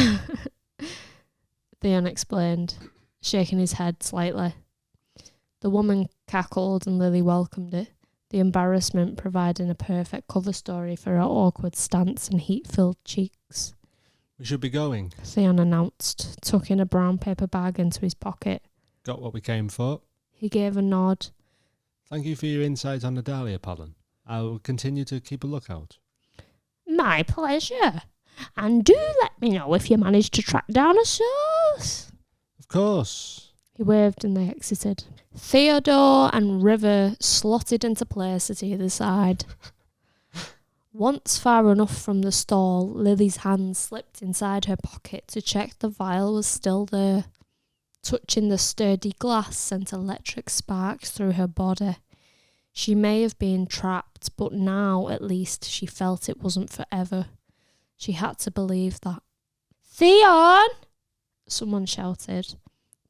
Theon explained, shaking his head slightly. The woman cackled and Lily welcomed it, the embarrassment providing a perfect cover story for her awkward stance and heat-filled cheeks. "We should be going," Theon announced, tucking a brown paper bag into his pocket. "Got what we came for." He gave a nod. "Thank you for your insight on the dahlia pollen. I will continue to keep a lookout." "My pleasure. And do let me know if you manage to track down a source." "Of course." He waved and they exited. Theodore and River slotted into place at either side. Once far enough from the stall, Lily's hand slipped inside her pocket to check the vial was still there. Touching the sturdy glass sent electric sparks through her body. She may have been trapped, but now, at least, she felt it wasn't forever. She had to believe that. "Theon!" someone shouted,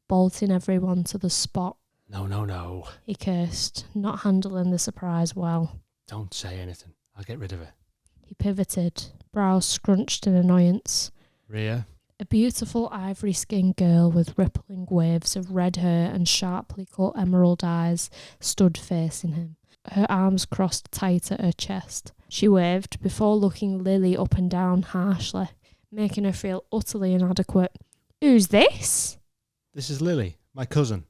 bolting everyone to the spot. No. He cursed, not handling the surprise well. "Don't say anything. I'll get rid of it." He pivoted, brows scrunched in annoyance. "Rhea?" A beautiful ivory-skinned girl with rippling waves of red hair and sharply cut emerald eyes stood facing him, her arms crossed tight at her chest. She waved before looking Lily up and down harshly, making her feel utterly inadequate. "Who's this?" "This is Lily, my cousin,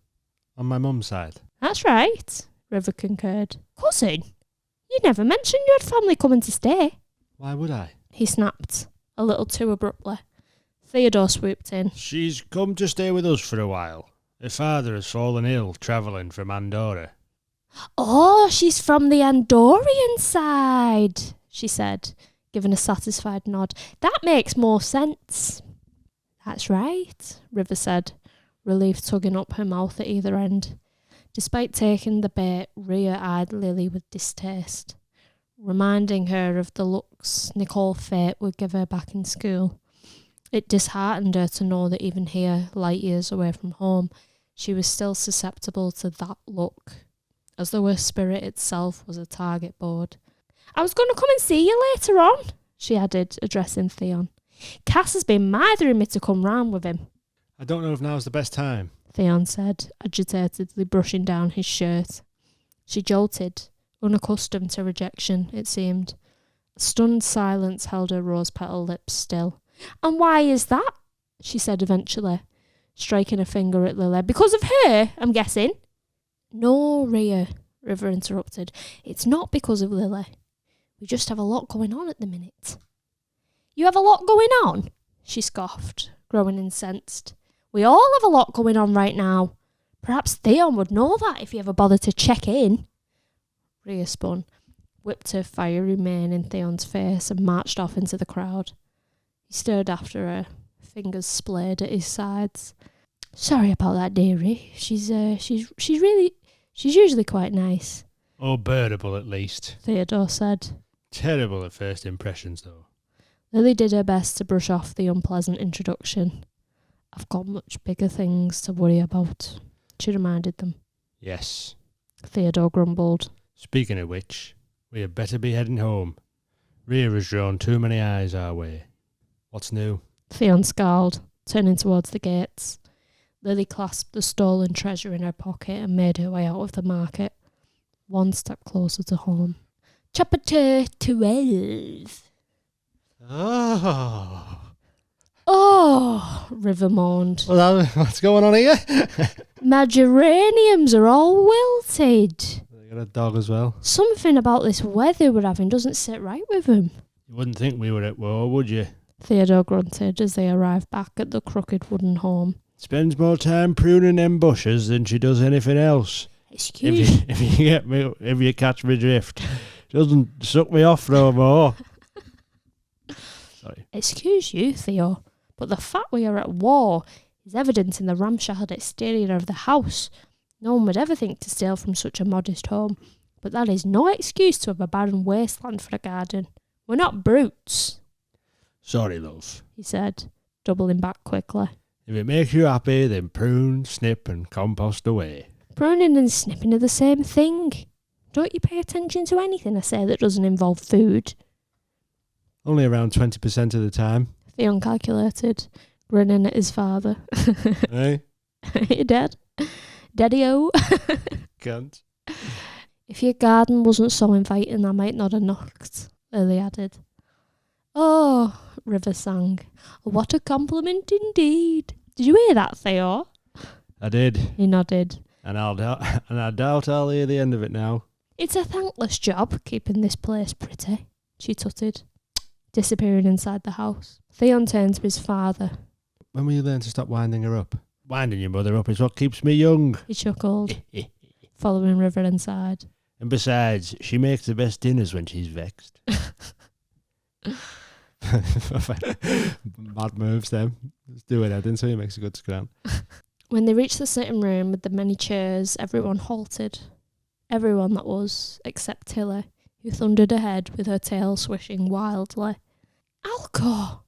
on my mum's side." "That's right," River concurred. "Cousin? You never mentioned you had family coming to stay." Why would I? He snapped, a little too abruptly. Theodore swooped in. She's come to stay with us for a while. Her father has fallen ill travelling from Andorra. Oh, she's from the Andorian side, she said, giving a satisfied nod. That makes more sense. That's right, River said, relief tugging up her mouth at either end. Despite taking the bait, Rhea eyed Lily with distaste, reminding her of the looks Nicole Fate would give her back in school. It disheartened her to know that even here, light years away from home, she was still susceptible to that look, as though her spirit itself was a target board. I was going to come and see you later on, she added, addressing Theon. Cass has been mithering me to come round with him. I don't know if now's the best time, Theon said, agitatedly brushing down his shirt. She jolted, unaccustomed to rejection, it seemed. A stunned silence held her rose-petal lips still. And why is that? She said eventually, striking a finger at Lily. Because of her, I'm guessing. No, Rhea, River interrupted. It's not because of Lily. We just have a lot going on at the minute. You have a lot going on? She scoffed, growing incensed. We all have a lot going on right now. Perhaps Theon would know that if he ever bothered to check in. Rhea spun, whipped her fiery mane in Theon's face and marched off into the crowd. He stared after her, fingers splayed at his sides. Sorry about that, dearie. She's usually quite nice. or bearable at least. Theodore said. Terrible at first impressions, though. Lily did her best to brush off the unpleasant introduction. I've got much bigger things to worry about, she reminded them. Yes. Theodore grumbled. Speaking of which, we had better be heading home. Rhea has drawn too many eyes our way. What's new? Theon scowled, turning towards the gates. Lily clasped the stolen treasure in her pocket and made her way out of the market, one step closer to home. Chapter 12. Oh, River moaned. Well, what's going on here? My geraniums are all wilted. They got a dog as well. Something about this weather we're having doesn't sit right with them. You wouldn't think we were at war, would you? Theodore grunted as they arrived back at the crooked wooden home. Spends more time pruning them bushes than she does anything else. Excuse If you catch me drift. She doesn't suck me off no more. Sorry. Excuse you, Theo, but the fact we are at war is evident in the ramshackle exterior of the house. No one would ever think to steal from such a modest home, but that is no excuse to have a barren wasteland for a garden. We're not brutes, Sorry, love. he said, doubling back quickly. If it makes you happy, then prune, snip and compost away. Pruning and snipping are the same thing. Don't you pay attention to anything I say that doesn't involve food? Only around 20% of the time. Theon calculated, grinning at his father. Eh? You dead? Daddy-o? Can't. If your garden wasn't so inviting, I might not have knocked, Lily added. Oh, River sang. What a compliment indeed. Did you hear that, Theo? I did. He nodded. And I doubt I'll hear the end of it now. It's a thankless job, keeping this place pretty, she tutted, disappearing inside the house. Theon turned to his father. When will you learn to stop winding her up? Winding your mother up is what keeps me young. He chuckled, following River inside. And besides, she makes the best dinners when she's vexed. Mad moves, them. Let's do it, Eden, so he makes a good scram. When they reached the sitting room with the many chairs, everyone halted. Everyone, that was, except Tilly, who thundered ahead with her tail swishing wildly. Alco!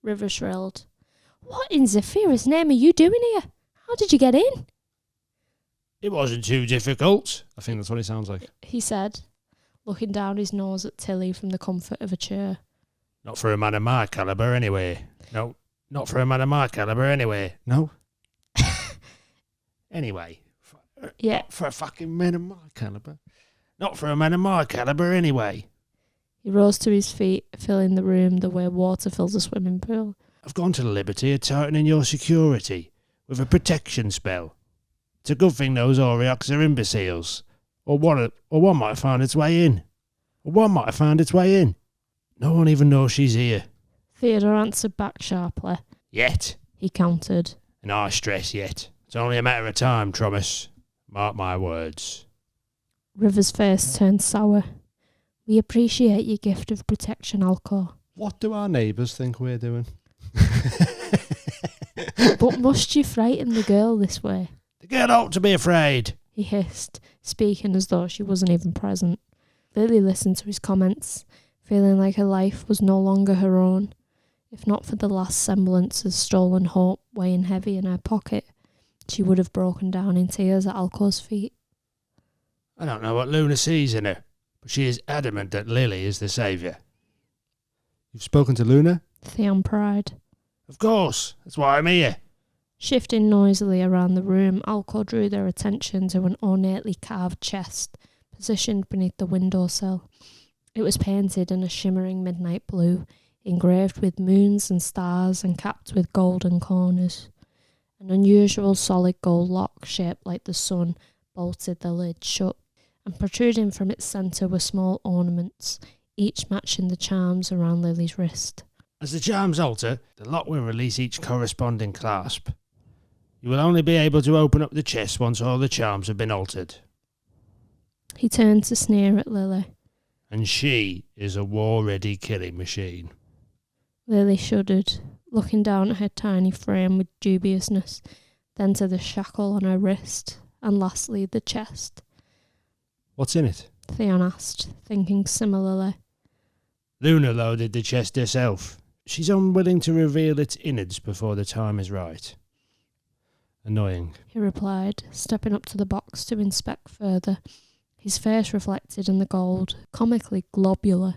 River shrilled. What in Zaphira's name are you doing here? How did you get in? It wasn't too difficult. I think that's what it sounds like. He said, looking down his nose at Tilly from the comfort of a chair. Not for a man of my calibre, anyway. No, not for a man of my calibre, anyway. No? Anyway. Yeah. Not for a fucking man of my calibre. Not for a man of my calibre, anyway. He rose to his feet, filling the room the way water fills a swimming pool. I've gone to the liberty of tightening your security with a protection spell. It's a good thing those Oriax are imbeciles. Or one might have found its way in. No one even knows she's here. Theodore answered back sharply. Yet. He countered. And I stress yet. It's only a matter of time, Thomas. Mark my words. River's face turned sour. We appreciate your gift of protection, Alcor. What do our neighbours think we're doing? But must you frighten the girl this way? The girl ought to be afraid. He hissed, speaking as though she wasn't even present. Lily listened to his comments, feeling like her life was no longer her own. If not for the last semblance of stolen hope weighing heavy in her pocket, she would have broken down in tears at Alcor's feet. I don't know what Luna sees in her, but she is adamant that Lily is the saviour. You've spoken to Luna? Theon pried. Of course, that's why I'm here. Shifting noisily around the room, Alcor drew their attention to an ornately carved chest positioned beneath the windowsill. It was painted in a shimmering midnight blue, engraved with moons and stars and capped with golden corners. An unusual solid gold lock shaped like the sun bolted the lid shut, and protruding from its centre were small ornaments, each matching the charms around Lily's wrist. As the charms alter, the lock will release each corresponding clasp. You will only be able to open up the chest once all the charms have been altered. He turned to sneer at Lily. And she is a war-ready killing machine. Lily shuddered, looking down at her tiny frame with dubiousness, then to the shackle on her wrist, and lastly the chest. What's in it? Theon asked, thinking similarly. Luna loaded the chest herself. She's unwilling to reveal its innards before the time is right. Annoying. He replied, stepping up to the box to inspect further, his face reflected in the gold, comically globular.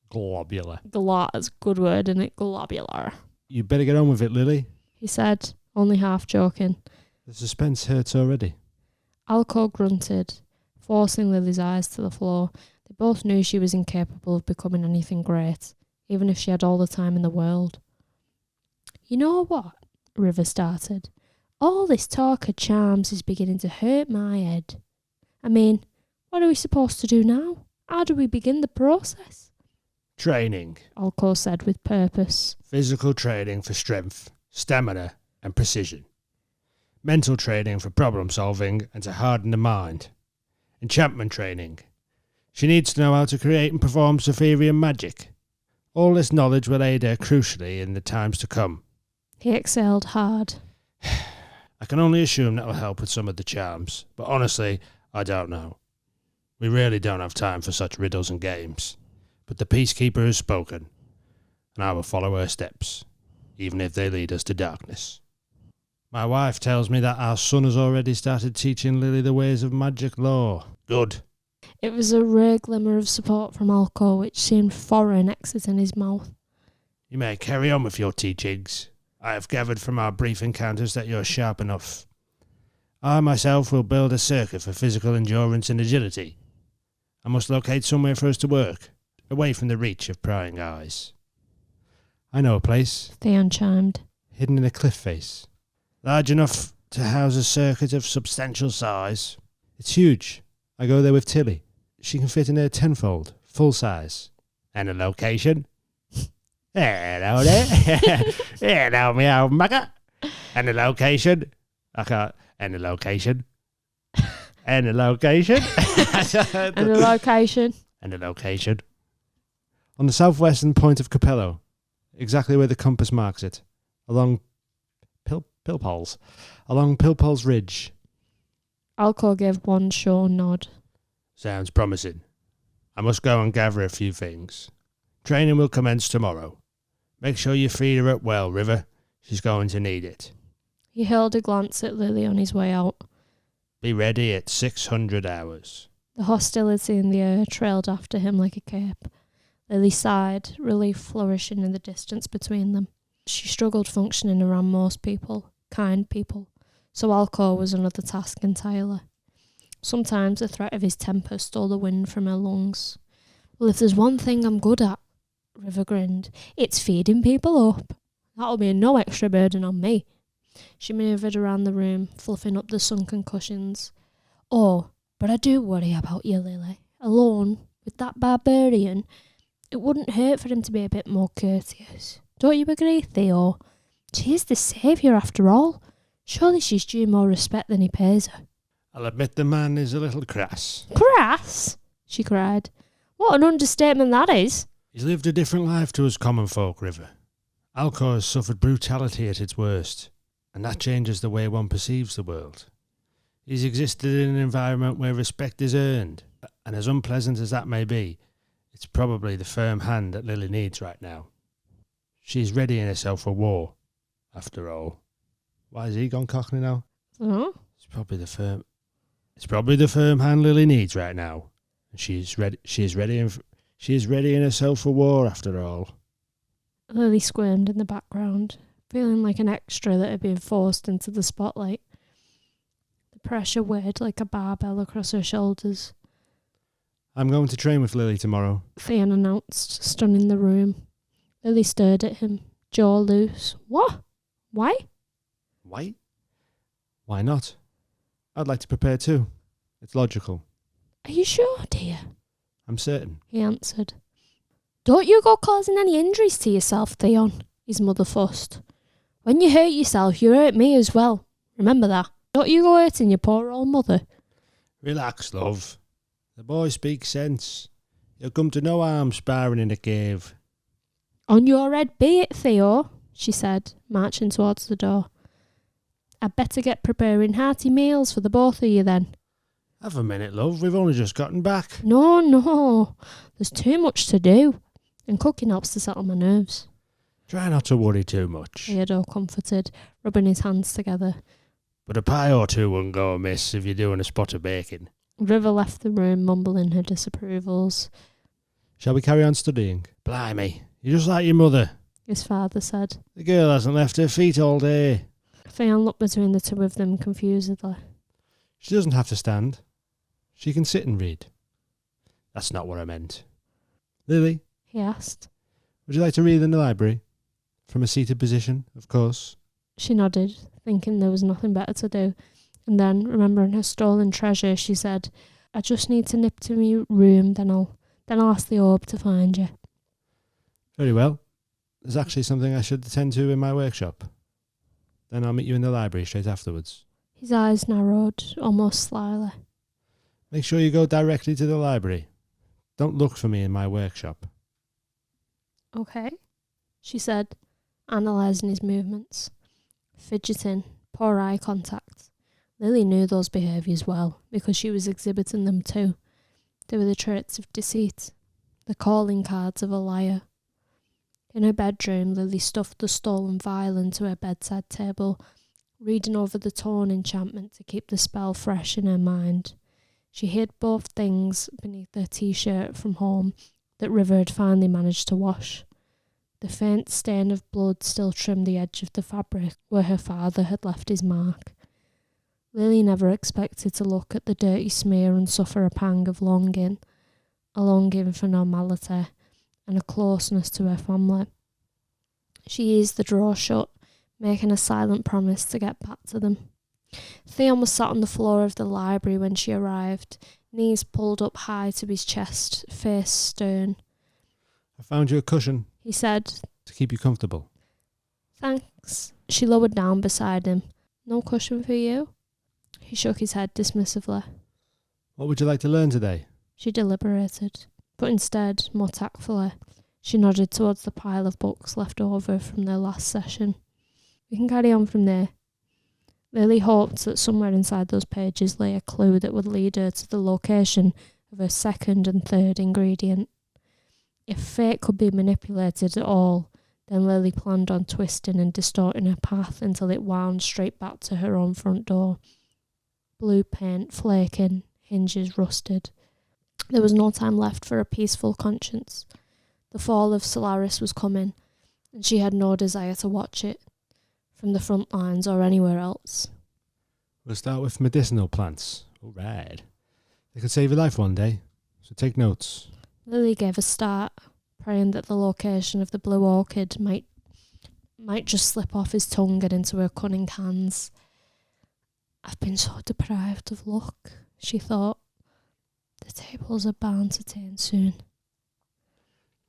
Globular. That's a good word, isn't it? Globular. You better get on with it, Lily. He said, only half joking. The suspense hurts already. Alcor grunted, forcing Lily's eyes to the floor. They both knew she was incapable of becoming anything great, even if she had all the time in the world. You know what? River started. All this talk of charms is beginning to hurt my head. I mean, what are we supposed to do now? How do we begin the process? Training. Alcor said with purpose. Physical training for strength, stamina and precision. Mental training for problem solving and to harden the mind. Enchantment training. She needs to know how to create and perform Zaphirian magic. All this knowledge will aid her crucially in the times to come. He exhaled hard. I can only assume that will help with some of the charms, but honestly, I don't know. We really don't have time for such riddles and games. But the Peacekeeper has spoken, and I will follow her steps, even if they lead us to darkness. My wife tells me that our son has already started teaching Lily the ways of magic lore. Good. It was a rare glimmer of support from Alcor which seemed foreign exiting his mouth. You may carry on with your teachings. I have gathered from our brief encounters that you're sharp enough. I myself will build a circuit for physical endurance and agility. I must locate somewhere for us to work, away from the reach of prying eyes. I know a place. Theon chimed. Hidden in a cliff face. Large enough to house a circuit of substantial size. It's huge. I go there with Tilly. She can fit in there tenfold, full size. And a location? Hello there. Hello, me old mugger. And a location? I can't. And a location? And a location? And the location? And a location? On the southwestern point of Capello. Exactly where the compass marks it. Along Pilpol's. Along Pilpol's Ridge. Alcor gave one sure nod. Sounds promising. I must go and gather a few things. Training will commence tomorrow. Make sure you feed her up well, River. She's going to need it. He hurled a glance at Lily on his way out. Be ready at 600 hours. The hostility in the air trailed after him like a cape. Lily sighed, relief flourishing in the distance between them. She struggled functioning around most people, kind people, so Alcor was another task entirely. Sometimes the threat of his temper stole the wind from her lungs. Well, if there's one thing I'm good at, River grinned, it's feeding people up. That'll be no extra burden on me. She manoeuvred around the room, fluffing up the sunken cushions. Oh, but I do worry about you, Lily. Alone, with that barbarian. It wouldn't hurt for him to be a bit more courteous. Don't you agree, Theo? She is the saviour after all. Surely she's due more respect than he pays her. I'll admit the man is a little crass. Crass? She cried. What an understatement that is. He's lived a different life to us common folk, River. Alcor has suffered brutality at its worst, and that changes the way one perceives the world. He's existed in an environment where respect is earned, and as unpleasant as that may be, it's probably the firm hand that Lily needs right now. She's readying herself for war, after all. Why has he gone cockney now? Oh. It's probably the firm hand Lily needs right now. And she is readying herself for war, after all. Lily squirmed in the background, feeling like an extra that had been forced into the spotlight. The pressure weighed like a barbell across her shoulders. I'm going to train with Lily tomorrow, Theon announced, stunning the room. Lily stared at him, jaw loose. What? Why? Why? Why not? I'd like to prepare too. It's logical. Are you sure, dear? I'm certain. He answered. Don't you go causing any injuries to yourself, Theon, his mother fussed. When you hurt yourself, you hurt me as well. Remember that. Don't you go hurting your poor old mother. Relax, love. The boy speaks sense. He'll come to no harm sparring in a cave. On your head be it, Theo, she said, marching towards the door. I'd better get preparing hearty meals for the both of you then. Have a minute, love. We've only just gotten back. No. There's too much to do. And cooking helps to settle my nerves. Try not to worry too much. Theodore comforted, rubbing his hands together. But a pie or two wouldn't go amiss if you're doing a spot of bacon. River left the room, mumbling her disapprovals. Shall we carry on studying? Blimey, you're just like your mother. His father said. The girl hasn't left her feet all day. Theon looked between the two of them confusedly. She doesn't have to stand. She can sit and read. That's not what I meant. Lily, He asked. would you like to read in the library? From a seated position, of course. She nodded, thinking there was nothing better to do, and then, remembering her stolen treasure, she said, I just need to nip to my room, then I'll ask the orb to find you. Very well. There's actually something I should attend to in my workshop. Then I'll meet you in the library straight afterwards. His eyes narrowed, almost slyly. Make sure you go directly to the library. Don't look for me in my workshop. Okay, she said, analysing his movements. Fidgeting, poor eye contact. Lily knew those behaviours well, because she was exhibiting them too. They were the traits of deceit, the calling cards of a liar. In her bedroom, Lily stuffed the stolen vial into her bedside table, reading over the torn enchantment to keep the spell fresh in her mind. She hid both things beneath her t-shirt from home that River had finally managed to wash. The faint stain of blood still trimmed the edge of the fabric where her father had left his mark. Lily never expected to look at the dirty smear and suffer a pang of longing, a longing for normality and a closeness to her family. She eased the drawer shut, making a silent promise to get back to them. Theon was sat on the floor of the library when she arrived, knees pulled up high to his chest, face stern. I found you a cushion, He said, to keep you comfortable. Thanks. She lowered down beside him. No cushion for you? He shook his head dismissively. What would you like to learn today? She deliberated, but instead, more tactfully, she nodded towards the pile of books left over from their last session. We can carry on from there. Lily hoped that somewhere inside those pages lay a clue that would lead her to the location of her second and third ingredient. If fate could be manipulated at all, then Lily planned on twisting and distorting her path until it wound straight back to her own front door. Blue paint flaking, hinges rusted. There was no time left for a peaceful conscience. The fall of Solaris was coming, and she had no desire to watch it, from the front lines or anywhere else. We'll start with medicinal plants. All right. They could save your life one day, so take notes. Lily gave a start, praying that the location of the blue orchid might just slip off his tongue and into her cunning hands. I've been so deprived of luck, she thought. The tables are bound to turn soon.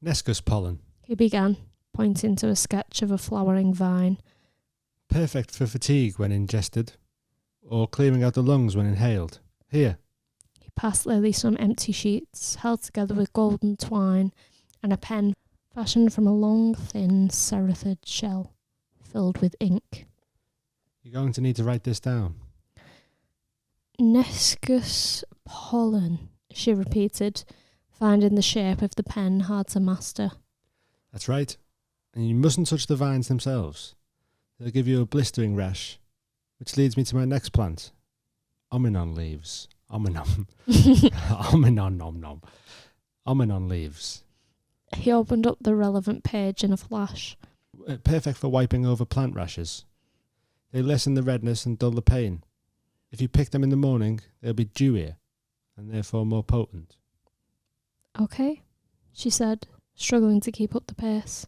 Nescus pollen. He began, pointing to a sketch of a flowering vine. Perfect for fatigue when ingested, or clearing out the lungs when inhaled. Here. He passed Lily some empty sheets, held together with golden twine, and a pen fashioned from a long, thin, serrated shell, filled with ink. You're going to need to write this down. Nescus pollen, she repeated, finding the shape of the pen hard to master. That's right. And you mustn't touch the vines themselves. They'll give you a blistering rash, which leads me to my next plant. Omenon leaves. Omenon. Omenon nom nom. Omenon leaves. He opened up the relevant page in a flash. Perfect for wiping over plant rashes. They lessen the redness and dull the pain. If you pick them in the morning, they'll be dewier, and therefore more potent. Okay, she said, struggling to keep up the pace.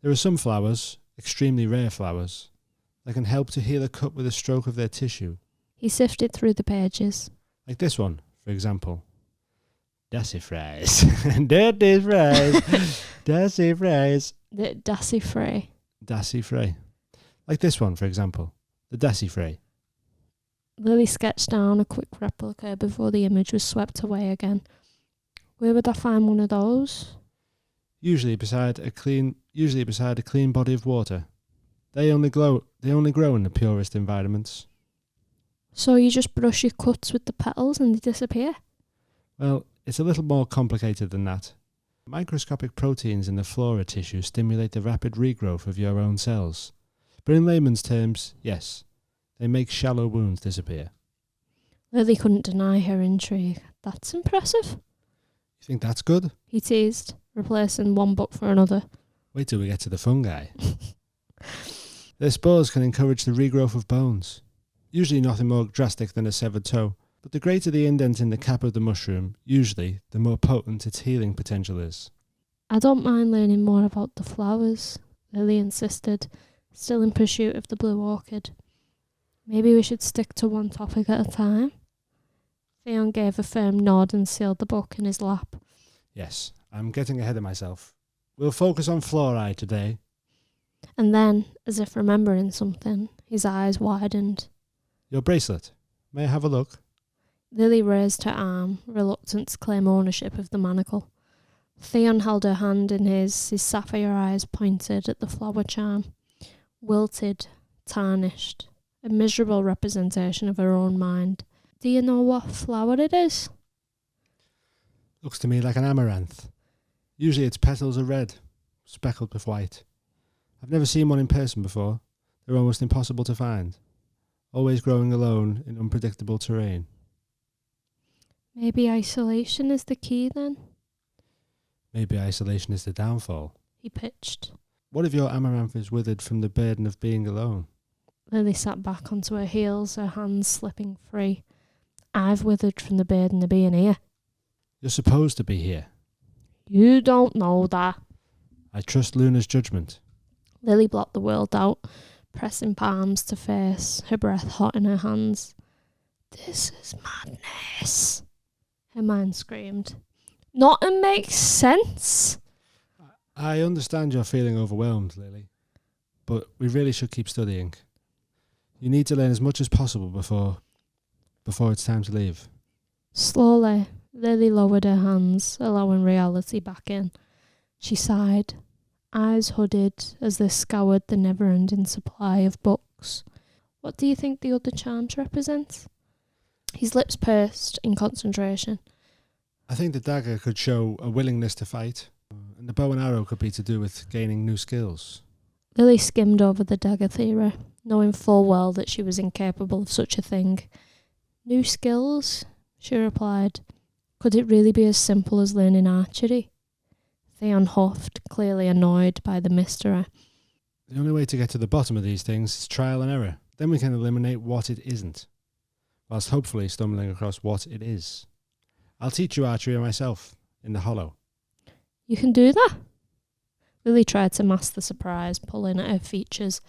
There are some flowers, extremely rare flowers, that can help to heal a cut with a stroke of their tissue. He sifted through the pages. Like this one, for example. Dassifries. Dirty fries. Dassifries. The Dassifray. Dassifray. Like this one, for example. The Dassifray. Lily sketched down a quick replica before the image was swept away again. Where would I find one of those? Usually beside a clean body of water. They only grow in the purest environments. So you just brush your cuts with the petals and they disappear? Well, it's a little more complicated than that. Microscopic proteins in the flora tissue stimulate the rapid regrowth of your own cells. But in layman's terms, yes, they make shallow wounds disappear. Lily couldn't deny her intrigue. That's impressive. You think that's good? He teased, replacing one book for another. Wait till we get to the fungi. Their spores can encourage the regrowth of bones. Usually nothing more drastic than a severed toe, but the greater the indent in the cap of the mushroom, usually the more potent its healing potential is. I don't mind learning more about the flowers, Lily insisted, still in pursuit of the blue orchid. Maybe we should stick to one topic at a time. Theon gave a firm nod and sealed the book in his lap. Yes, I'm getting ahead of myself. We'll focus on flora today. And then, as if remembering something, his eyes widened. Your bracelet. May I have a look? Lily raised her arm, reluctant to claim ownership of the manacle. Theon held her hand in his sapphire eyes pointed at the flower charm. Wilted, tarnished, a miserable representation of her own mind. Do you know what flower it is? Looks to me like an amaranth. Usually its petals are red, speckled with white. I've never seen one in person before. They're almost impossible to find. Always growing alone in unpredictable terrain. Maybe isolation is the key then? Maybe isolation is the downfall. He pitched. What if your amaranth is withered from the burden of being alone? Lily sat back onto her heels, her hands slipping free. I've withered from the burden of being here. You're supposed to be here. You don't know that. I trust Luna's judgment. Lily blocked the world out, pressing palms to face, her breath hot in her hands. This is madness, her mind screamed. Nothing makes sense. I understand you're feeling overwhelmed, Lily, but we really should keep studying. You need to learn as much as possible before it's time to leave. Slowly, Lily lowered her hands, allowing reality back in. She sighed, eyes hooded as they scoured the never-ending supply of books. What do you think the other charms represent? His lips pursed in concentration. I think the dagger could show a willingness to fight, and the bow and arrow could be to do with gaining new skills. Lily skimmed over the dagger theory, knowing full well that she was incapable of such a thing. New skills? She replied. Could it really be as simple as learning archery? Theon huffed, clearly annoyed by the mystery. The only way to get to the bottom of these things is trial and error. Then we can eliminate what it isn't, whilst hopefully stumbling across what it is. I'll teach you archery myself, in the hollow. You can do that? Lily tried to mask the surprise, pulling at her features.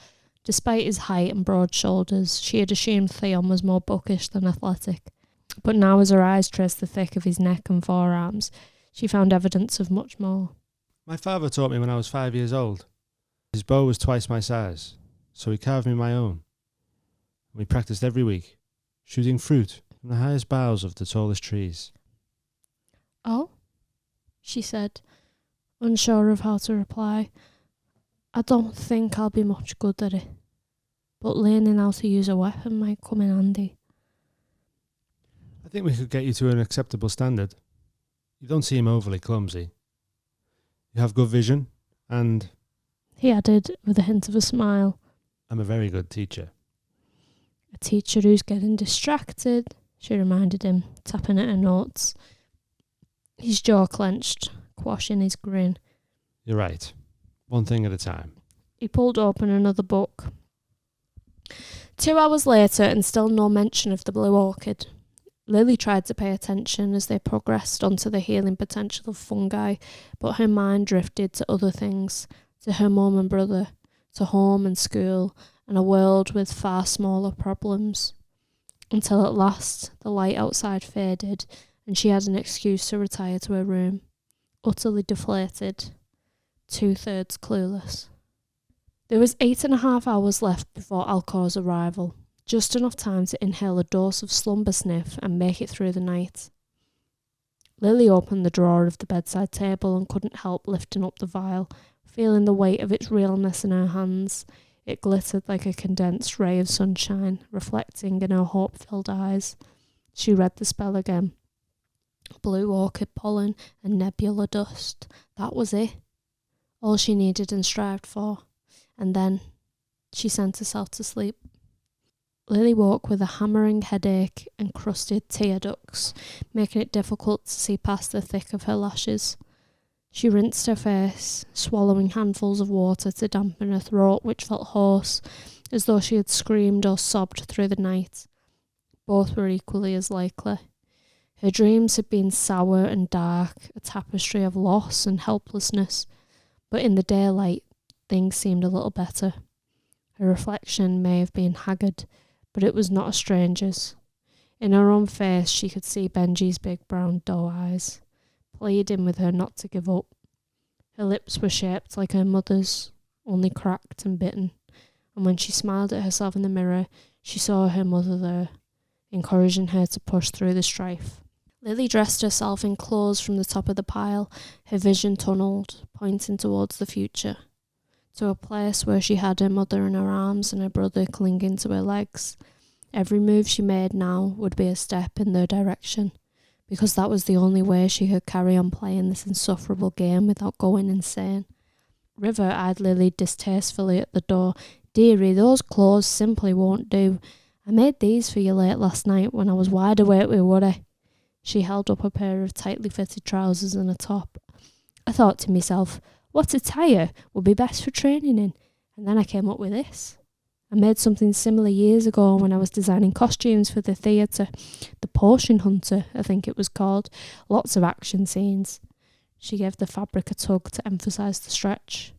Despite his height and broad shoulders, she had assumed Theon was more bookish than athletic. But now as her eyes traced the thick of his neck and forearms, she found evidence of much more. My father taught me when I was 5 years old. His bow was twice my size, so he carved me my own. We practiced every week, shooting fruit from the highest boughs of the tallest trees. Oh? She said, unsure of how to reply. I don't think I'll be much good at it, but learning how to use a weapon might come in handy. I think we could get you to an acceptable standard. You don't seem overly clumsy. You have good vision, and He added with a hint of a smile. I'm a very good teacher. A teacher who's getting distracted, she reminded him, tapping at her notes. His jaw clenched, quashing his grin. You're right. One thing at a time. He pulled open another book. 2 hours later, and still no mention of the blue orchid. Lily tried to pay attention as they progressed onto the healing potential of fungi, but her mind drifted to other things, to her mum and brother, to home and school, and a world with far smaller problems. Until at last, the light outside faded, and she had an excuse to retire to her room, utterly deflated, 2/3 clueless. There was 8.5 hours left before Alcor's arrival, just enough time to inhale a dose of slumber sniff and make it through the night. Lily opened the drawer of the bedside table and couldn't help lifting up the vial, feeling the weight of its realness in her hands. It glittered like a condensed ray of sunshine, reflecting in her hope-filled eyes. She read the spell again. Blue orchid pollen and nebula dust. That was it. All she needed and strived for. And then she sent herself to sleep. Lily woke with a hammering headache and crusted tear ducts, making it difficult to see past the thick of her lashes. She rinsed her face, swallowing handfuls of water to dampen her throat, which felt hoarse, as though she had screamed or sobbed through the night. Both were equally as likely. Her dreams had been sour and dark, a tapestry of loss and helplessness, but in the daylight, things seemed a little better. Her reflection may have been haggard, but it was not a stranger's. In her own face, she could see Benji's big brown doe eyes, pleading with her not to give up. Her lips were shaped like her mother's, only cracked and bitten, and when she smiled at herself in the mirror, she saw her mother there, encouraging her to push through the strife. Lily dressed herself in clothes from the top of the pile, her vision tunnelled, pointing towards the future, to a place where she had her mother in her arms and her brother clinging to her legs. Every move she made now would be a step in their direction, because that was the only way she could carry on playing this insufferable game without going insane. River eyed Lily distastefully at the door. "Dearie, those clothes simply won't do. I made these for you late last night when I was wide awake with worry." She held up a pair of tightly fitted trousers and a top. "I thought to myself, what attire would be best for training in, and then I came up with this. I made something similar years ago when I was designing costumes for the theatre. The Potion Hunter, I think it was called. Lots of action scenes." She gave the fabric a tug to emphasise the stretch.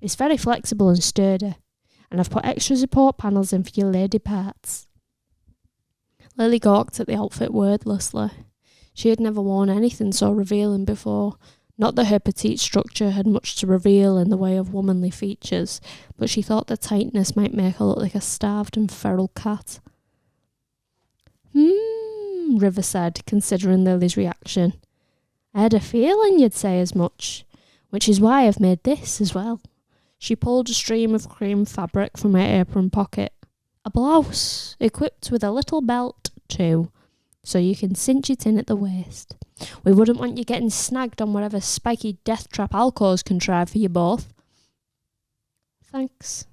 "It's very flexible and sturdy, and I've put extra support panels in for your lady parts." Lily gawked at the outfit wordlessly. She had never worn anything so revealing before. Not that her petite structure had much to reveal in the way of womanly features, but she thought the tightness might make her look like a starved and feral cat. River said, considering Lily's reaction. "I had a feeling you'd say as much, which is why I've made this as well." She pulled a stream of cream fabric from her apron pocket. "A blouse, equipped with a little belt too, so you can cinch it in at the waist. We wouldn't want you getting snagged on whatever spiky death trap Alcor's contrived for you both." "Thanks,"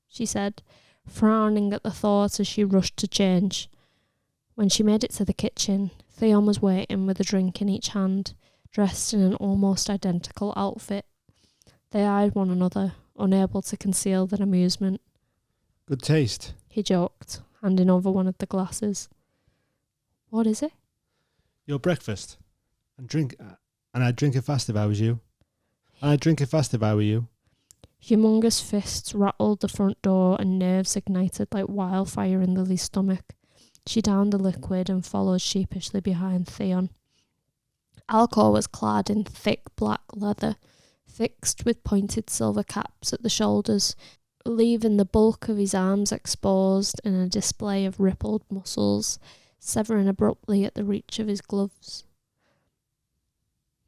she said, frowning at the thought as she rushed to change. When she made it to the kitchen, Theon was waiting with a drink in each hand, dressed in an almost identical outfit. They eyed one another, unable to conceal their amusement. Good taste. He joked, handing over one of the glasses. "What is it?" Your breakfast. And I'd drink it fast if I was you. Humongous fists rattled the front door and nerves ignited like wildfire in Lily's stomach. She downed the liquid and followed sheepishly behind Theon. Alcor was clad in thick black leather, fixed with pointed silver caps at the shoulders, leaving the bulk of his arms exposed in a display of rippled muscles, severing abruptly at the reach of his gloves.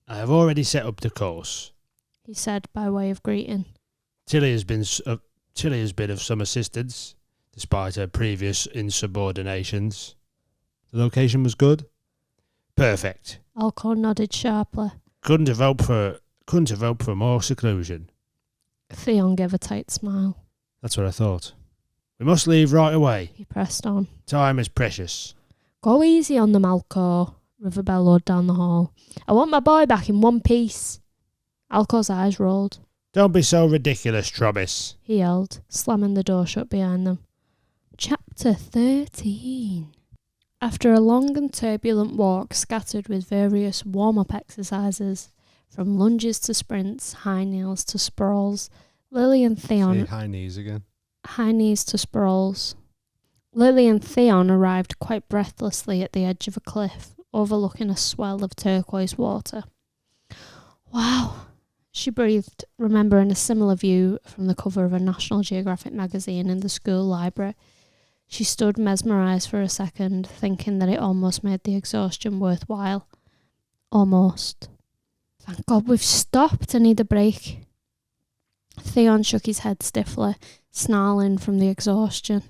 I have already set up the course, he said by way of greeting. Tilly has been of some assistance, despite her previous insubordinations. The location was good? Perfect. Alcor nodded sharply. Couldn't have hoped for more seclusion. Theon gave a tight smile. That's what I thought. We must leave right away. He pressed on. Time is precious. Go easy on them, Alcor, River bellowed down the hall. I want my boy back in one piece. Alcor's eyes rolled. Don't be so ridiculous, Trobbis, he yelled, slamming the door shut behind them. Chapter 13. After a long and turbulent walk scattered with various warm-up exercises, from lunges to sprints, high knees to sprawls, Lily and Theon... Say high knees again. High knees to sprawls. Lily and Theon arrived quite breathlessly at the edge of a cliff, overlooking a swell of turquoise water. Wow, she breathed, remembering a similar view from the cover of a National Geographic magazine in the school library. She stood mesmerised for a second, thinking that it almost made the exhaustion worthwhile. Almost. Thank God we've stopped. I need a break. Theon shook his head stiffly, snarling from the exhaustion.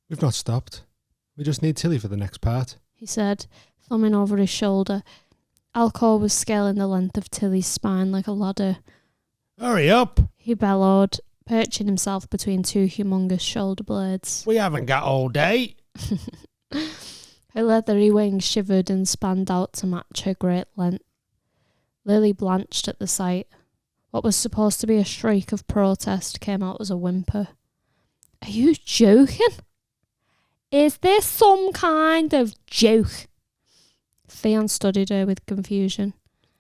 We've not stopped. We just need Tilly for the next part, he said, thumbing over his shoulder. Alcor was scaling the length of Tilly's spine like a ladder. Hurry up, he bellowed, perching himself between two humongous shoulder blades. We haven't got all day. Her leathery wings shivered and spanned out to match her great length. Lily blanched at the sight. What was supposed to be a shriek of protest came out as a whimper. Are you joking? Is this some kind of joke? Theon studied her with confusion.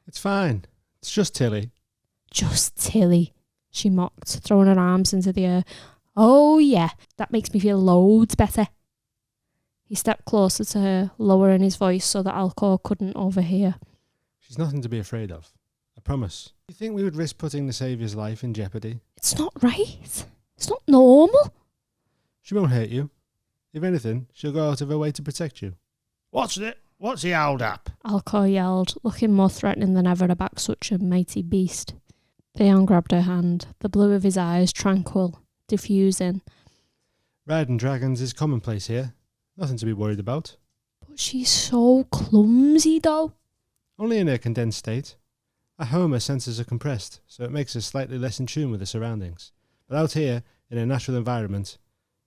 It's fine. It's just Tilly. Just Tilly, she mocked, throwing her arms into the air. Oh yeah, that makes me feel loads better. He stepped closer to her, lowering his voice so that Alcor couldn't overhear. She's nothing to be afraid of. I promise. You think we would risk putting the saviour's life in jeopardy? It's not right. It's not normal. She won't hurt you. If anything, she'll go out of her way to protect you. What's the hold up? Alcor yelled, looking more threatening than ever to back such a mighty beast. Theon grabbed her hand, the blue of his eyes tranquil, diffusing. Riding dragons is commonplace here. Nothing to be worried about. But she's so clumsy, though. Only in her condensed state. At home, her senses are compressed, so it makes her slightly less in tune with her surroundings. But out here, in her natural environment,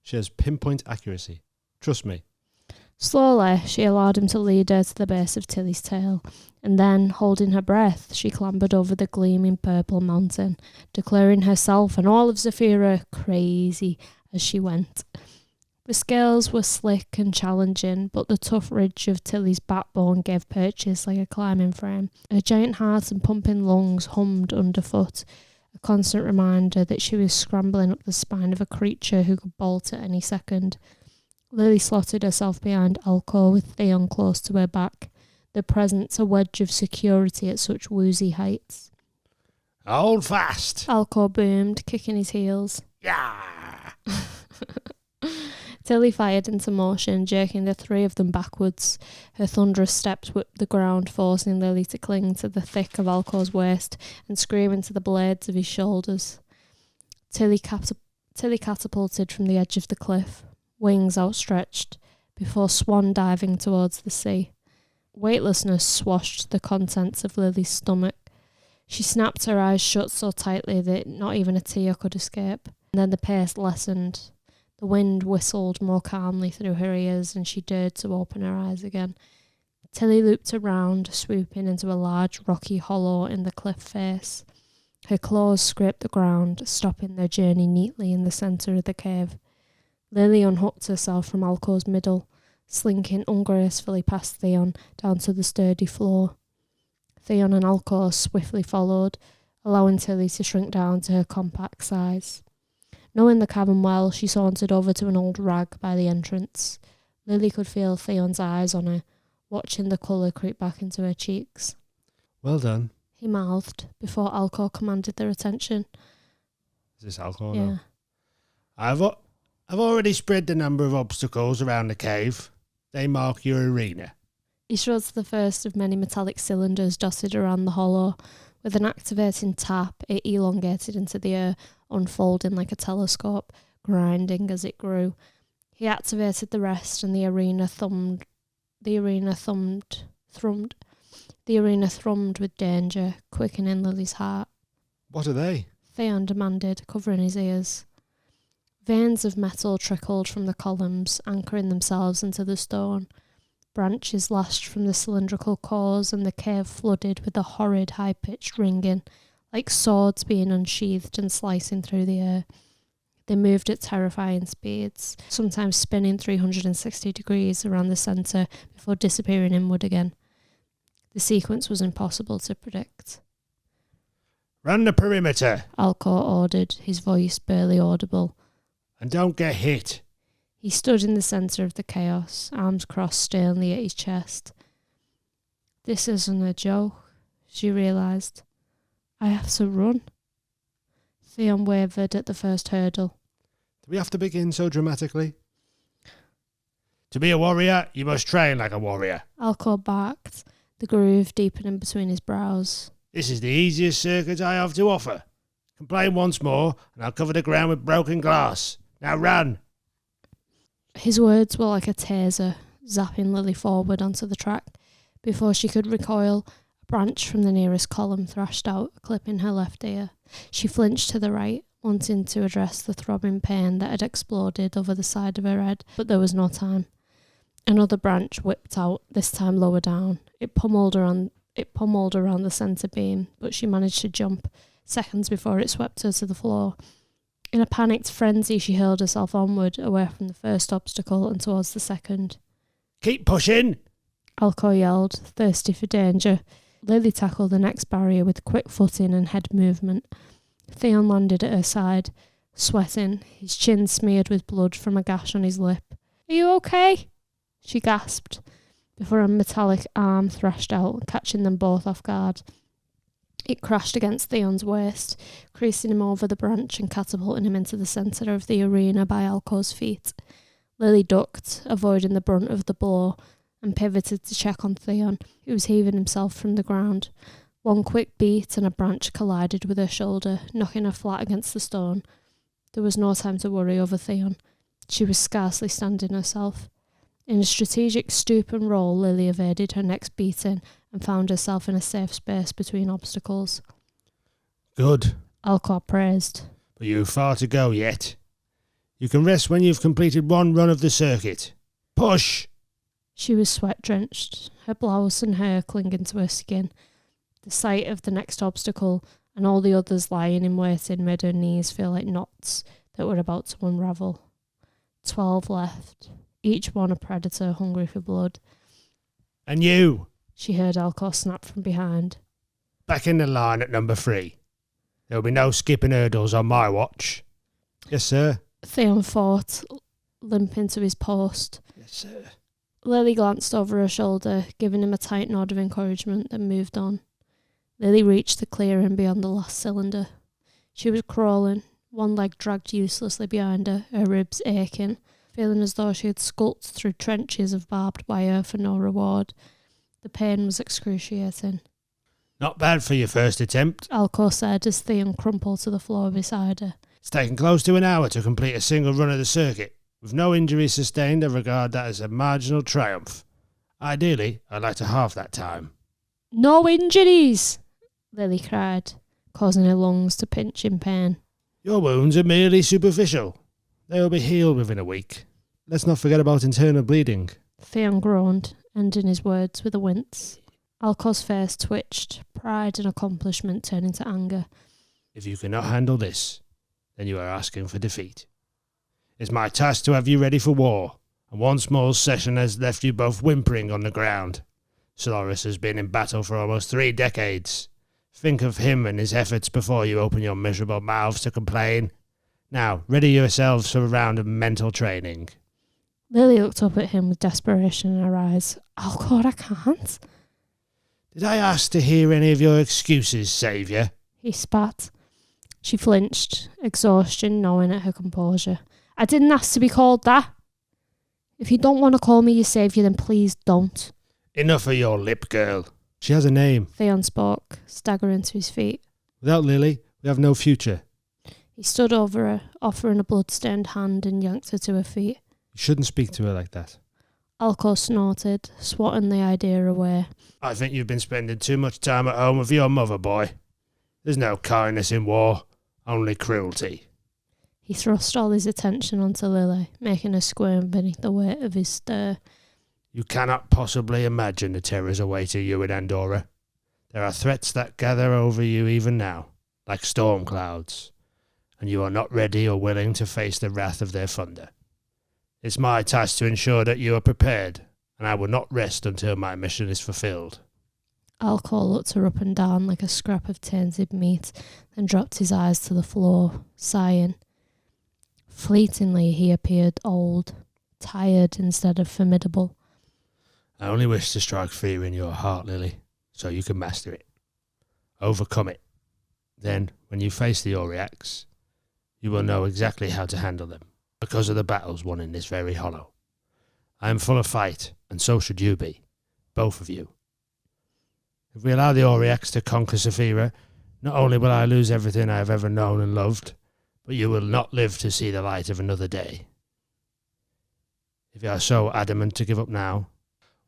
she has pinpoint accuracy. Trust me. Slowly, she allowed him to lead her to the base of Tilly's tail, and then, holding her breath, she clambered over the gleaming purple mountain, declaring herself and all of Zaphirian crazy as she went. The scales were slick and challenging, but the tough ridge of Tilly's backbone gave purchase like a climbing frame. Her giant heart and pumping lungs hummed underfoot, a constant reminder that she was scrambling up the spine of a creature who could bolt at any second. Lily slotted herself behind Alcor with Theon close to her back, the presence a wedge of security at such woozy heights. Hold fast. Alcor boomed, kicking his heels. Yeah. Tilly fired into motion, jerking the three of them backwards. Her thunderous steps whipped the ground, forcing Lily to cling to the thick of Alcor's waist and scream into the blades of his shoulders. Tilly catapulted from the edge of the cliff, wings outstretched, before swan diving towards the sea. Weightlessness swashed the contents of Lily's stomach. She snapped her eyes shut so tightly that not even a tear could escape. And then the pace lessened. The wind whistled more calmly through her ears, and she dared to open her eyes again. Tilly looped around, swooping into a large rocky hollow in the cliff face. Her claws scraped the ground, stopping their journey neatly in the centre of the cave. Lily unhooked herself from Alcor's middle, slinking ungracefully past Theon down to the sturdy floor. Theon and Alcor swiftly followed, allowing Tilly to shrink down to her compact size. Knowing the cavern well, she sauntered over to an old rag by the entrance. Lily could feel Theon's eyes on her, watching the colour creep back into her cheeks. Well done, he mouthed before Alcor commanded their attention. Is this alcohol Yeah. now? I've already spread the number of obstacles around the cave. They mark your arena. He showed the first of many metallic cylinders dotted around the hollow. With an activating tap, it elongated into the air, unfolding like a telescope, grinding as it grew. He activated the rest, and the arena thrummed with danger, quickening Lily's heart. What are they? Theon demanded, covering his ears. Veins of metal trickled from the columns, anchoring themselves into the stone. Branches lashed from the cylindrical cores, and the cave flooded with a horrid high-pitched ringing, like swords being unsheathed and slicing through the air. They moved at terrifying speeds, sometimes spinning 360 degrees around the centre before disappearing inward again. The sequence was impossible to predict. Run the perimeter. Alcor ordered, his voice barely audible. And don't get hit. He stood in the centre of the chaos, arms crossed sternly at his chest. This isn't a joke, she realised. I have to run. Theon wavered at the first hurdle. Do we have to begin so dramatically? To be a warrior, you must train like a warrior. Alcor barked, the groove deepening between his brows. This is the easiest circuit I have to offer. Complain once more, and I'll cover the ground with broken glass. Now run. His words were like a taser, zapping Lily forward onto the track. Before she could recoil, a branch from the nearest column thrashed out, clipping her left ear. She flinched to the right, wanting to address the throbbing pain that had exploded over the side of her head, but there was no time. Another branch whipped out, this time lower down. It pummeled around the centre beam, but she managed to jump, seconds before it swept her to the floor. In a panicked frenzy, she hurled herself onward, away from the first obstacle and towards the second. Keep pushing. Alcor yelled, thirsty for danger. Lily tackled the next barrier with quick footing and head movement. Theon landed at her side, sweating, his chin smeared with blood from a gash on his lip. Are you okay? She gasped, before a metallic arm thrashed out, catching them both off guard. It crashed against Theon's waist, creasing him over the branch and catapulting him into the centre of the arena by Alcor's feet. Lily ducked, avoiding the brunt of the blow, and pivoted to check on Theon, who was heaving himself from the ground. One quick beat and a branch collided with her shoulder, knocking her flat against the stone. There was no time to worry over Theon. She was scarcely standing herself. In a strategic stoop and roll, Lily evaded her next beating and found herself in a safe space between obstacles. Good. Alcor praised. But you've far to go yet. You can rest when you've completed one run of the circuit. Push! She was sweat-drenched, her blouse and hair clinging to her skin. The sight of the next obstacle and all the others lying in waiting made her knees feel like knots that were about to unravel. 12 left, each one a predator hungry for blood. And you, she heard Alcor snap from behind. back in the line at number 3. There'll be no skipping hurdles on my watch. Yes, sir. Theon fought, limping to his post. Yes, sir. Lily glanced over her shoulder, giving him a tight nod of encouragement, then moved on. Lily reached the clearing beyond the last cylinder. She was crawling, one leg dragged uselessly behind her, her ribs aching, feeling as though she had skulked through trenches of barbed wire for no reward. The pain was excruciating. Not bad for your first attempt. Alcor said as Theon crumpled to the floor beside her. It's taken close to an hour to complete a single run of the circuit. With no injuries sustained, I regard that as a marginal triumph. Ideally, I'd like to halve that time. No injuries! Lily cried, causing her lungs to pinch in pain. Your wounds are merely superficial. They will be healed within a week. Let's not forget about internal bleeding. Theon groaned, ending his words with a wince. Alcor's face twitched, pride and accomplishment turning to anger. If you cannot handle this, then you are asking for defeat. It's my task to have you ready for war, and one small session has left you both whimpering on the ground. Solaris has been in battle for almost 3 decades. Think of him and his efforts before you open your miserable mouths to complain. Now, ready yourselves for a round of mental training. Lily looked up at him with desperation in her eyes. Alcor, I can't. Did I ask to hear any of your excuses, saviour? He spat. She flinched, exhaustion gnawing at her composure. I didn't ask to be called that. If you don't want to call me your saviour, then please don't. Enough of your lip, girl. She has a name. Theon spoke, staggering to his feet. Without Lily, we have no future. He stood over her, offering a blood-stained hand, and yanked her to her feet. You shouldn't speak to her like that. Alcor snorted, swatting the idea away. I think you've been spending too much time at home with your mother, boy. There's no kindness in war, only cruelty. He thrust all his attention onto Lily, making her squirm beneath the weight of his stare. You cannot possibly imagine the terrors awaiting you in Andorra. There are threats that gather over you even now, like storm clouds, and you are not ready or willing to face the wrath of their thunder. It's my task to ensure that you are prepared, and I will not rest until my mission is fulfilled. Alcor looked her up and down like a scrap of tainted meat, then dropped his eyes to the floor, sighing. Fleetingly he appeared old, tired instead of formidable. I only wish to strike fear in your heart, Lily, so you can master it. Overcome it. Then, when you face the Oriax, you will know exactly how to handle them, because of the battles won in this very hollow. I am full of fight, and so should you be, both of you. If we allow the Oriax to conquer Saphira, not only will I lose everything I have ever known and loved, but you will not live to see the light of another day. If you are so adamant to give up now,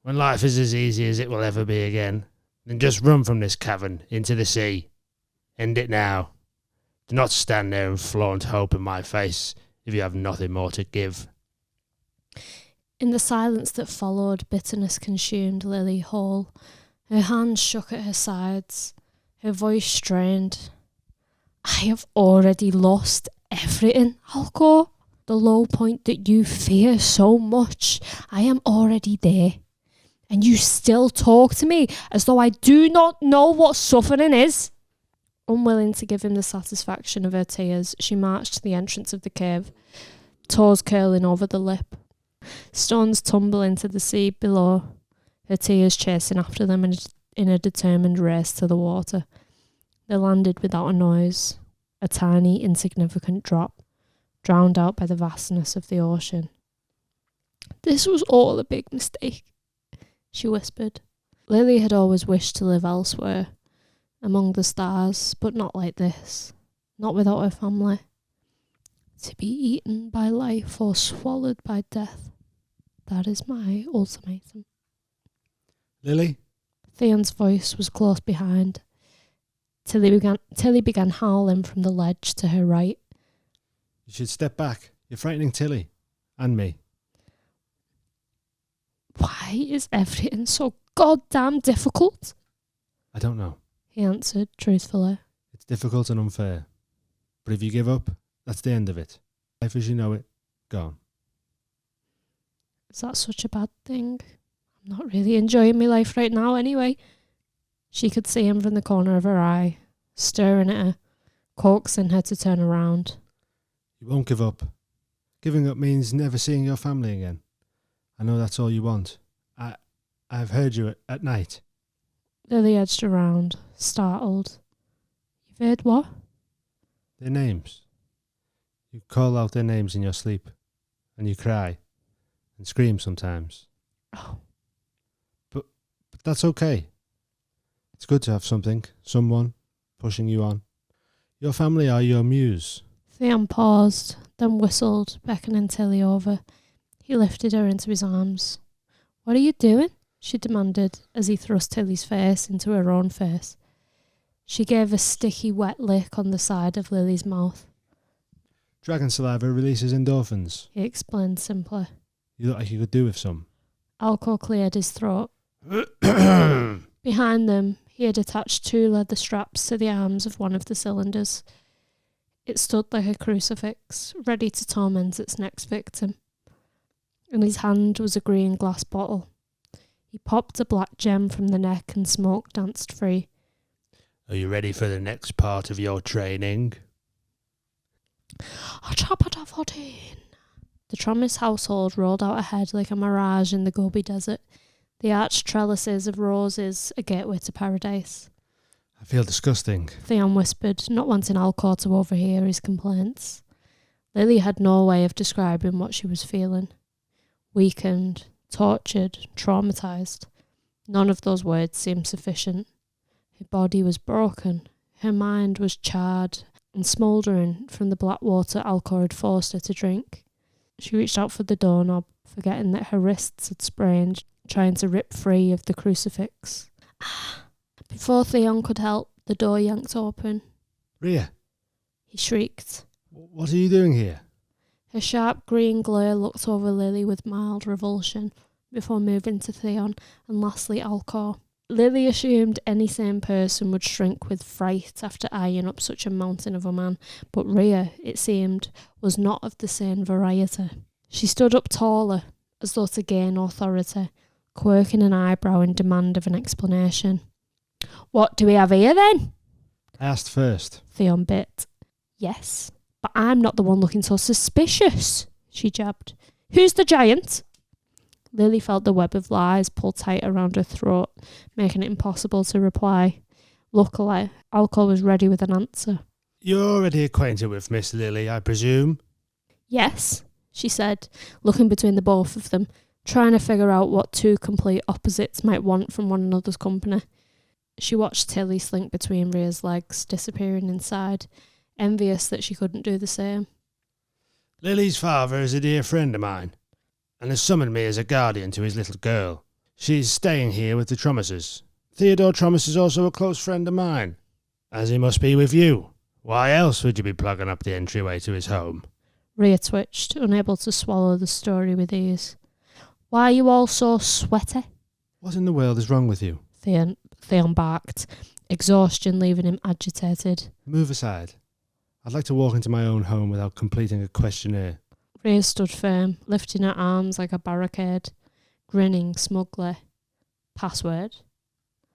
when life is as easy as it will ever be again, then just run from this cavern into the sea. End it now. Do not stand there and flaunt hope in my face if you have nothing more to give. In the silence that followed, bitterness consumed Lily whole. Her hands shook at her sides, her voice strained. I have already lost everything, Alcor. The low point that you fear so much, I am already there. And you still talk to me as though I do not know what suffering is. Unwilling to give him the satisfaction of her tears, she marched to the entrance of the cave, toes curling over the lip. Stones tumble into the sea below, her tears chasing after them in a determined race to the water. They landed without a noise, a tiny, insignificant drop, drowned out by the vastness of the ocean. This was all a big mistake, she whispered. Lily had always wished to live elsewhere, among the stars, but not like this, not without her family. To be eaten by life or swallowed by death, that is my ultimatum. Lily? Theon's voice was close behind. Tilly began howling from the ledge to her right. You should step back. You're frightening Tilly. And me. Why is everything so goddamn difficult? I don't know. He answered truthfully. It's difficult and unfair. But if you give up, that's the end of it. Life as you know it, gone. Is that such a bad thing? I'm not really enjoying my life right now anyway. She could see him from the corner of her eye, staring at her, coaxing her to turn around. You won't give up. Giving up means never seeing your family again. I know that's all you want. I've heard you at night. Lily edged around, startled. You've heard what? Their names. You call out their names in your sleep. And you cry. And scream sometimes. Oh. But that's okay. It's good to have something, someone, pushing you on. Your family are your muse. Theon paused, then whistled, beckoning Tilly over. He lifted her into his arms. What are you doing? She demanded as he thrust Tilly's face into her own face. She gave a sticky, wet lick on the side of Lily's mouth. Dragon saliva releases endorphins. He explained simply. You look like you could do with some. Alcor cleared his throat. Behind them, he had attached 2 leather straps to the arms of one of the cylinders. It stood like a crucifix, ready to torment its next victim. In his hand was a green glass bottle. He popped a black gem from the neck and smoke danced free. Are you ready for the next part of your training? The Tramis household rolled out ahead like a mirage in the Gobi Desert. The arched trellises of roses, a gateway to paradise. I feel disgusting. Theon whispered, not wanting Alcor to overhear his complaints. Lily had no way of describing what she was feeling. Weakened, tortured, traumatised. None of those words seemed sufficient. Her body was broken. Her mind was charred and smouldering from the black water Alcor had forced her to drink. She reached out for the doorknob, forgetting that her wrists had sprained, trying to rip free of the crucifix. Before Theon could help, the door yanked open. Rhea, He shrieked. what are you doing here? Her sharp green glare looked over Lily with mild revulsion, before moving to Theon and lastly Alcor. Lily assumed any sane person would shrink with fright after eyeing up such a mountain of a man, but Rhea, it seemed, was not of the same variety. She stood up taller, as though to gain authority, quirking an eyebrow in demand of an explanation. "What do we have here, then?" I asked first. Theon bit. "Yes, but I'm not the one looking so suspicious," she jabbed. "Who's the giant?" Lily felt the web of lies pull tight around her throat, making it impossible to reply. Luckily, Alcor was ready with an answer. You're already acquainted with Miss Lily, I presume? "Yes," she said, looking between the both of them, trying to figure out what two complete opposites might want from one another's company. She watched Tilly slink between Rhea's legs, disappearing inside, envious that she couldn't do the same. Lily's father is a dear friend of mine, and has summoned me as a guardian to his little girl. She's staying here with the Tromases. Theodore Tromas is also a close friend of mine, as he must be with you. Why else would you be plugging up the entryway to his home? Rhea twitched, unable to swallow the story with ease. "Why are you all so sweaty?" What in the world is wrong with you? Theon barked, exhaustion leaving him agitated. Move aside. I'd like to walk into my own home without completing a questionnaire. Rhea stood firm, lifting her arms like a barricade, grinning smugly. "Password?"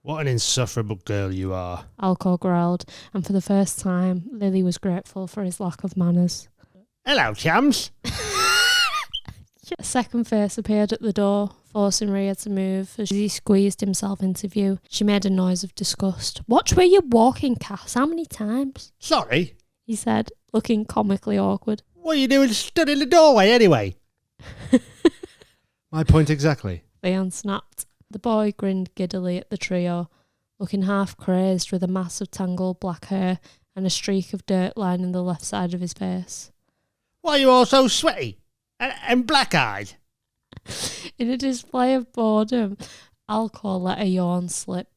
What an insufferable girl you are. Alcor growled, and for the first time, Lily was grateful for his lack of manners. Hello, chums. A second face appeared at the door, forcing Rhea to move as he squeezed himself into view. She made a noise of disgust. "Watch where you're walking, Cass. How many times?" Sorry. he said, looking comically awkward. What are you doing stood in the doorway anyway? My point exactly. Theon snapped. The boy grinned giddily at the trio, looking half crazed with a mass of tangled black hair and a streak of dirt lining the left side of his face. Why are you all so sweaty and black-eyed? In a display of boredom, Alcor let a yawn slip.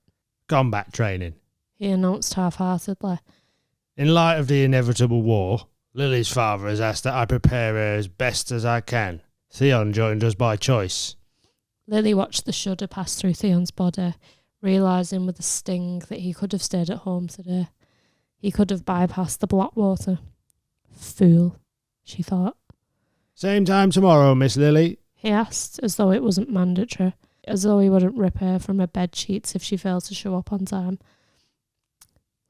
Combat training. He announced half-heartedly. In light of the inevitable war, Lily's father has asked that I prepare her as best as I can. Theon joined us by choice. Lily watched the shudder pass through Theon's body, realising with a sting that he could have stayed at home today. He could have bypassed the Blackwater. Fool, she thought. Same time tomorrow, Miss Lily. He asked, as though it wasn't mandatory, as though he wouldn't rip her from her bed sheets if she failed to show up on time.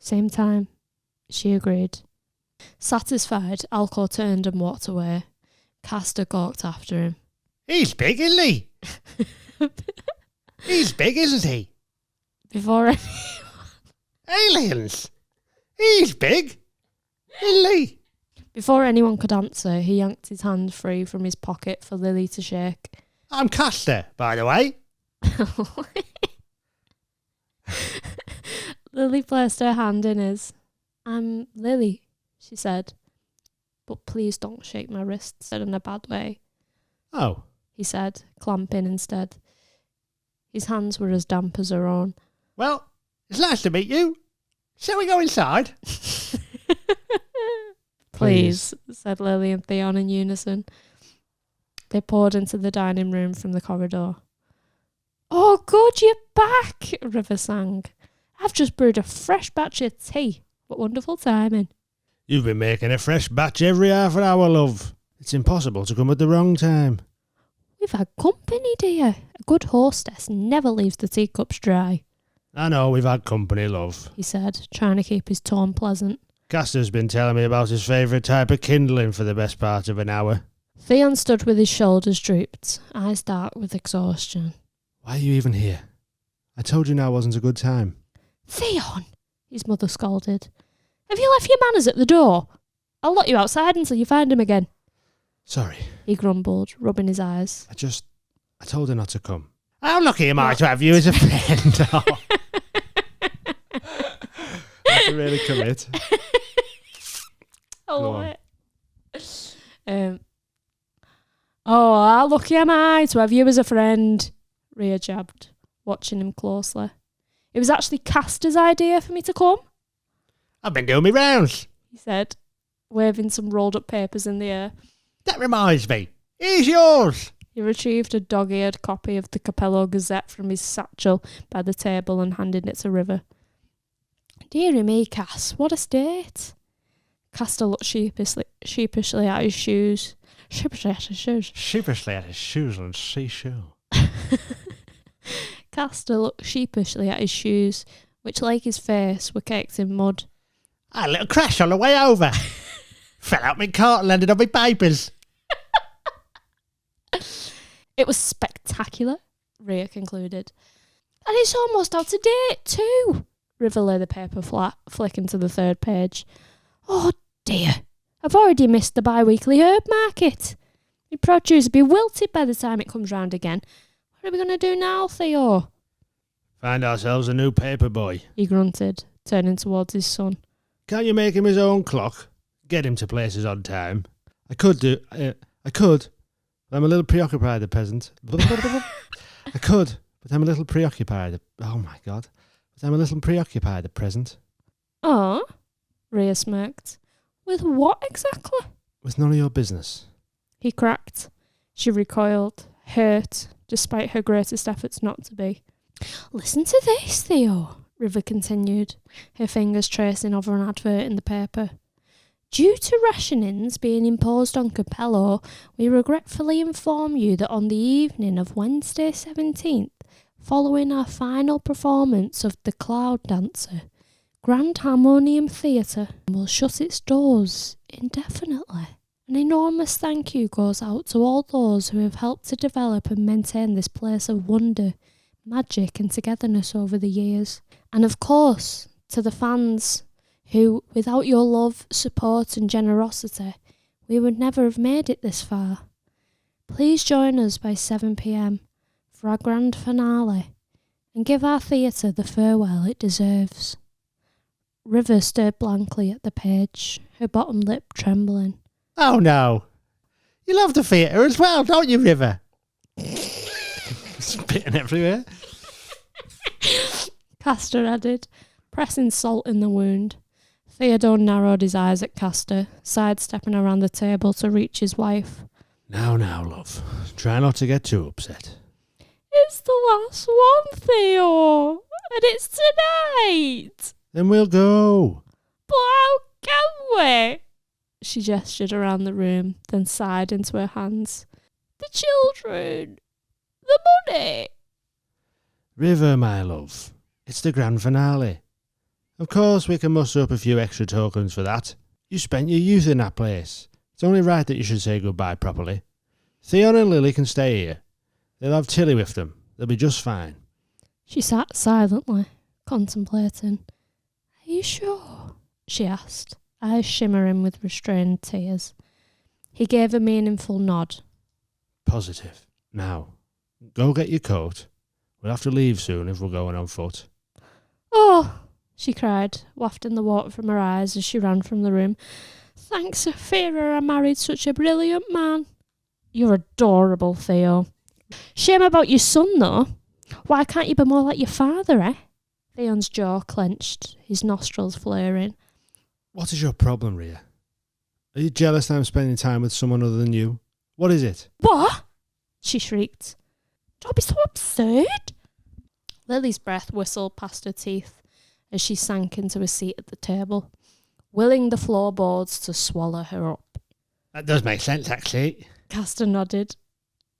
Same time, she agreed. Satisfied, Alcor turned and walked away. Castor gawked after him. He's big, isn't he? He's big, isn't he? Before Aliens. He's big, isn't he? Before anyone could answer, he yanked his hand free from his pocket for Lily to shake. I'm Castor, by the way. Lily placed her hand in his. "I'm Lily," she said. "But please don't shake my wrist," said in a bad way. Oh. He said, clamping instead. His hands were as damp as her own. Well, it's nice to meet you. Shall we go inside? Please, said Lily and Theon in unison. They poured into the dining room from the corridor. "Oh, good, you're back," River sang. "I've just brewed a fresh batch of tea. What wonderful timing." You've been making a fresh batch every half an hour, love. It's impossible to come at the wrong time. "We've had company, dear. A good hostess never leaves the teacups dry," I know we've had company, love. he said, trying to keep his tone pleasant. Castor's been telling me about his favourite type of kindling for the best part of an hour. Theon stood with his shoulders drooped, eyes dark with exhaustion. Why are you even here? I told you now wasn't a good time. Theon, his mother scolded. Have you left your manners at the door? I'll lock you outside until you find him again. Sorry. He grumbled, rubbing his eyes. I told her not to come. How lucky am I to have you as a friend? That's to really commit. I love it. How lucky am I to have you as a friend? Rhea jabbed, watching him closely. It was actually Castor's idea for me to come, I've been doing me rounds. he said, waving some rolled up papers in the air. That reminds me. Here's yours. He retrieved a dog-eared copy of the Capello Gazette from his satchel by the table and handed it to River. Dearie me, Cass, what a state. Castor looked sheepishly at his shoes. Sheepishly at his shoes. Sheepishly at his shoes and seashore. Castor looked sheepishly at his shoes, which, like his face, were caked in mud. I had a little crash on the way over. Fell out my cart and landed on my papers. It was spectacular, Rhea concluded. And it's almost out of date too. River lay the paper flat, flicking to the third page. Oh dear, I've already missed the bi-weekly herb market. My produce will be wilted by the time it comes round again. What are we going to do now, Theo? Find ourselves a new paper boy. He grunted, turning towards his son. Can't you make him his own clock? Get him to places on time. I could, but I'm a little preoccupied at present. I could, but I'm a little preoccupied. Oh my God. But I'm a little preoccupied at present. Oh, Rhea smirked. With what exactly? With none of your business. He cracked. She recoiled, hurt, despite her greatest efforts not to be. Listen to this, Theo, River continued, her fingers tracing over an advert in the paper. Due to rationings being imposed on Capello, we regretfully inform you that on the evening of Wednesday 17th, following our final performance of The Cloud Dancer, Grand Harmonium Theatre will shut its doors indefinitely. An enormous thank you goes out to all those who have helped to develop and maintain this place of wonder, magic and togetherness over the years. And of course, to the fans who, without your love, support and generosity, we would never have made it this far. Please join us by 7 p.m. for our grand finale and give our theatre the farewell it deserves. River stared blankly at the page, her bottom lip trembling. Oh no. You love the theatre as well, don't you, River? Spitting everywhere. Castor added, pressing salt in the wound. Theodore narrowed his eyes at Castor, sidestepping around the table to reach his wife. Now, love. Try not to get too upset. It's the last one, Theo, and it's tonight. Then we'll go. But how can we? She gestured around the room, then sighed into her hands. The children. The money. River, my love. It's the grand finale. Of course we can muster up a few extra tokens for that. You spent your youth in that place. It's only right that you should say goodbye properly. Theon and Lily can stay here. They'll have Tilly with them. They'll be just fine. She sat silently, contemplating. Are you sure? She asked, eyes shimmering with restrained tears. He gave a meaningful nod. Positive. Now, go get your coat. We'll have to leave soon if we're going on foot. Oh, she cried, wafting the water from her eyes as she ran from the room. Thanks, Zaphirian, I married such a brilliant man. You're adorable, Theo. Shame about your son, though. Why can't you be more like your father, eh? Theon's jaw clenched, his nostrils flaring. What is your problem, Rhea? Are you jealous that I'm spending time with someone other than you? What is it? What? She shrieked. Don't be so absurd. Lily's breath whistled past her teeth as she sank into a seat at the table, willing the floorboards to swallow her up. That does make sense, actually. Castor nodded,